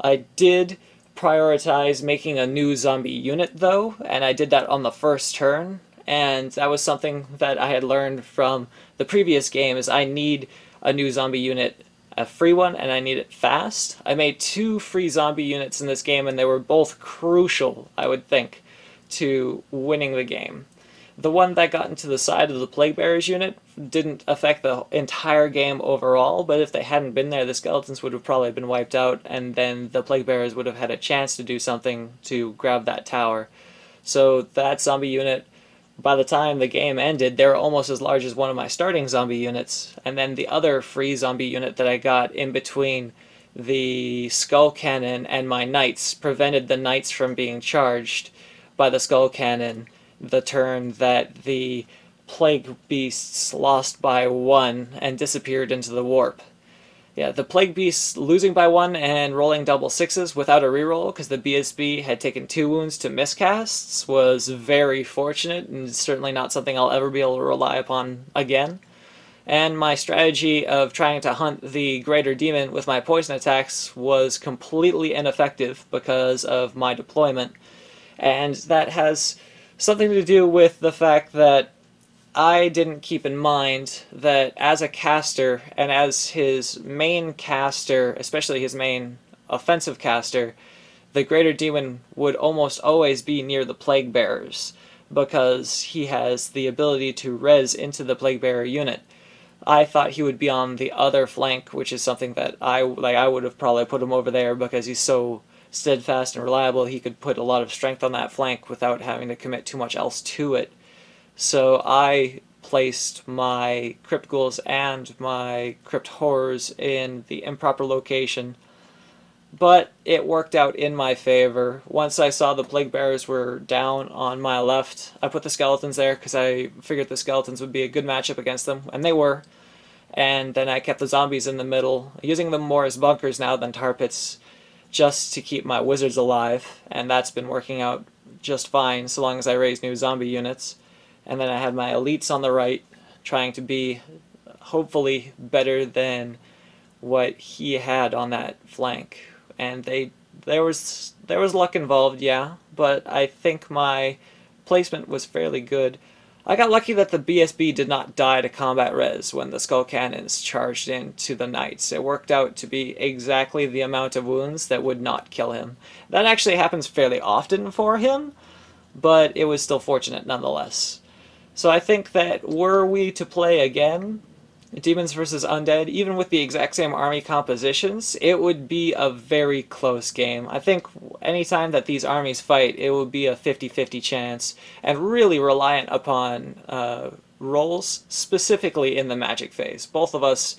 I did prioritize making a new zombie unit, though, and I did that on the first turn, and that was something that I had learned from the previous game, is I need a new zombie unit, a free one, and I need it fast. I made 2 free zombie units in this game, and they were both crucial, I would think, to winning the game. The one that got into the side of the Plague Bearers unit didn't affect the entire game overall, but if they hadn't been there, the skeletons would have probably been wiped out, and then the Plague Bearers would have had a chance to do something to grab that tower. So that zombie unit, by the time the game ended, they were almost as large as one of my starting zombie units, and then the other free zombie unit that I got in between the Skull Cannon and my Knights prevented the Knights from being charged by the Skull Cannon the turn that the Plague Beasts lost by 1 and disappeared into the warp. Yeah, the Plague Beasts losing by 1 and rolling double 6s without a reroll because the BSB had taken 2 wounds to miscasts was very fortunate and certainly not something I'll ever be able to rely upon again. And my strategy of trying to hunt the Greater Demon with my poison attacks was completely ineffective because of my deployment. And that has something to do with the fact that I didn't keep in mind that as a caster, and as his main caster, especially his main offensive caster, the Greater Demon would almost always be near the Plague Bearers, because he has the ability to res into the Plague Bearer unit. I thought he would be on the other flank, which is something that I would have probably put him over there because he's so steadfast and reliable, he could put a lot of strength on that flank without having to commit too much else to it. So I placed my Crypt Ghouls and my Crypt Horrors in the improper location, but it worked out in my favor. Once I saw the plague bearers were down on my left, I put the skeletons there because I figured the skeletons would be a good matchup against them, and they were. And then I kept the zombies in the middle, using them more as bunkers now than tar pits, just to keep my wizards alive, and that's been working out just fine so long as I raise new zombie units. And then I had my elites on the right, trying to be hopefully better than what he had on that flank. And there was luck involved, yeah, but I think my placement was fairly good. I got lucky that the BSB did not die to combat res when the skull cannons charged into the knights. It worked out to be exactly the amount of wounds that would not kill him. That actually happens fairly often for him, but it was still fortunate nonetheless. So I think that were we to play again, Demons versus Undead, even with the exact same army compositions, it would be a very close game. I think anytime that these armies fight, it would be a 50-50 chance, and really reliant upon rolls, specifically in the magic phase. Both of us,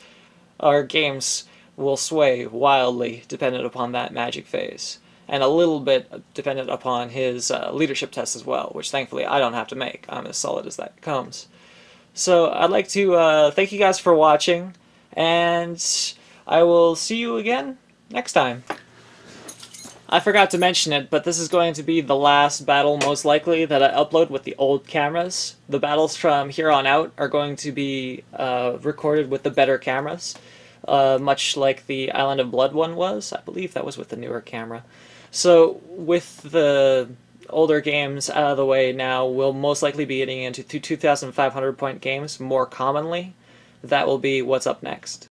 our games will sway wildly dependent upon that magic phase, and a little bit dependent upon his leadership test as well, which thankfully I don't have to make. I'm as solid as that comes. So I'd like to thank you guys for watching, and I will see you again next time. I forgot to mention it, but this is going to be the last battle, most likely, that I upload with the old cameras. The battles from here on out are going to be recorded with the better cameras, much like the Island of Blood one was. I believe that was with the newer camera. So with the older games out of the way now, we'll most likely be getting into 2,500 point games more commonly. That will be what's up next.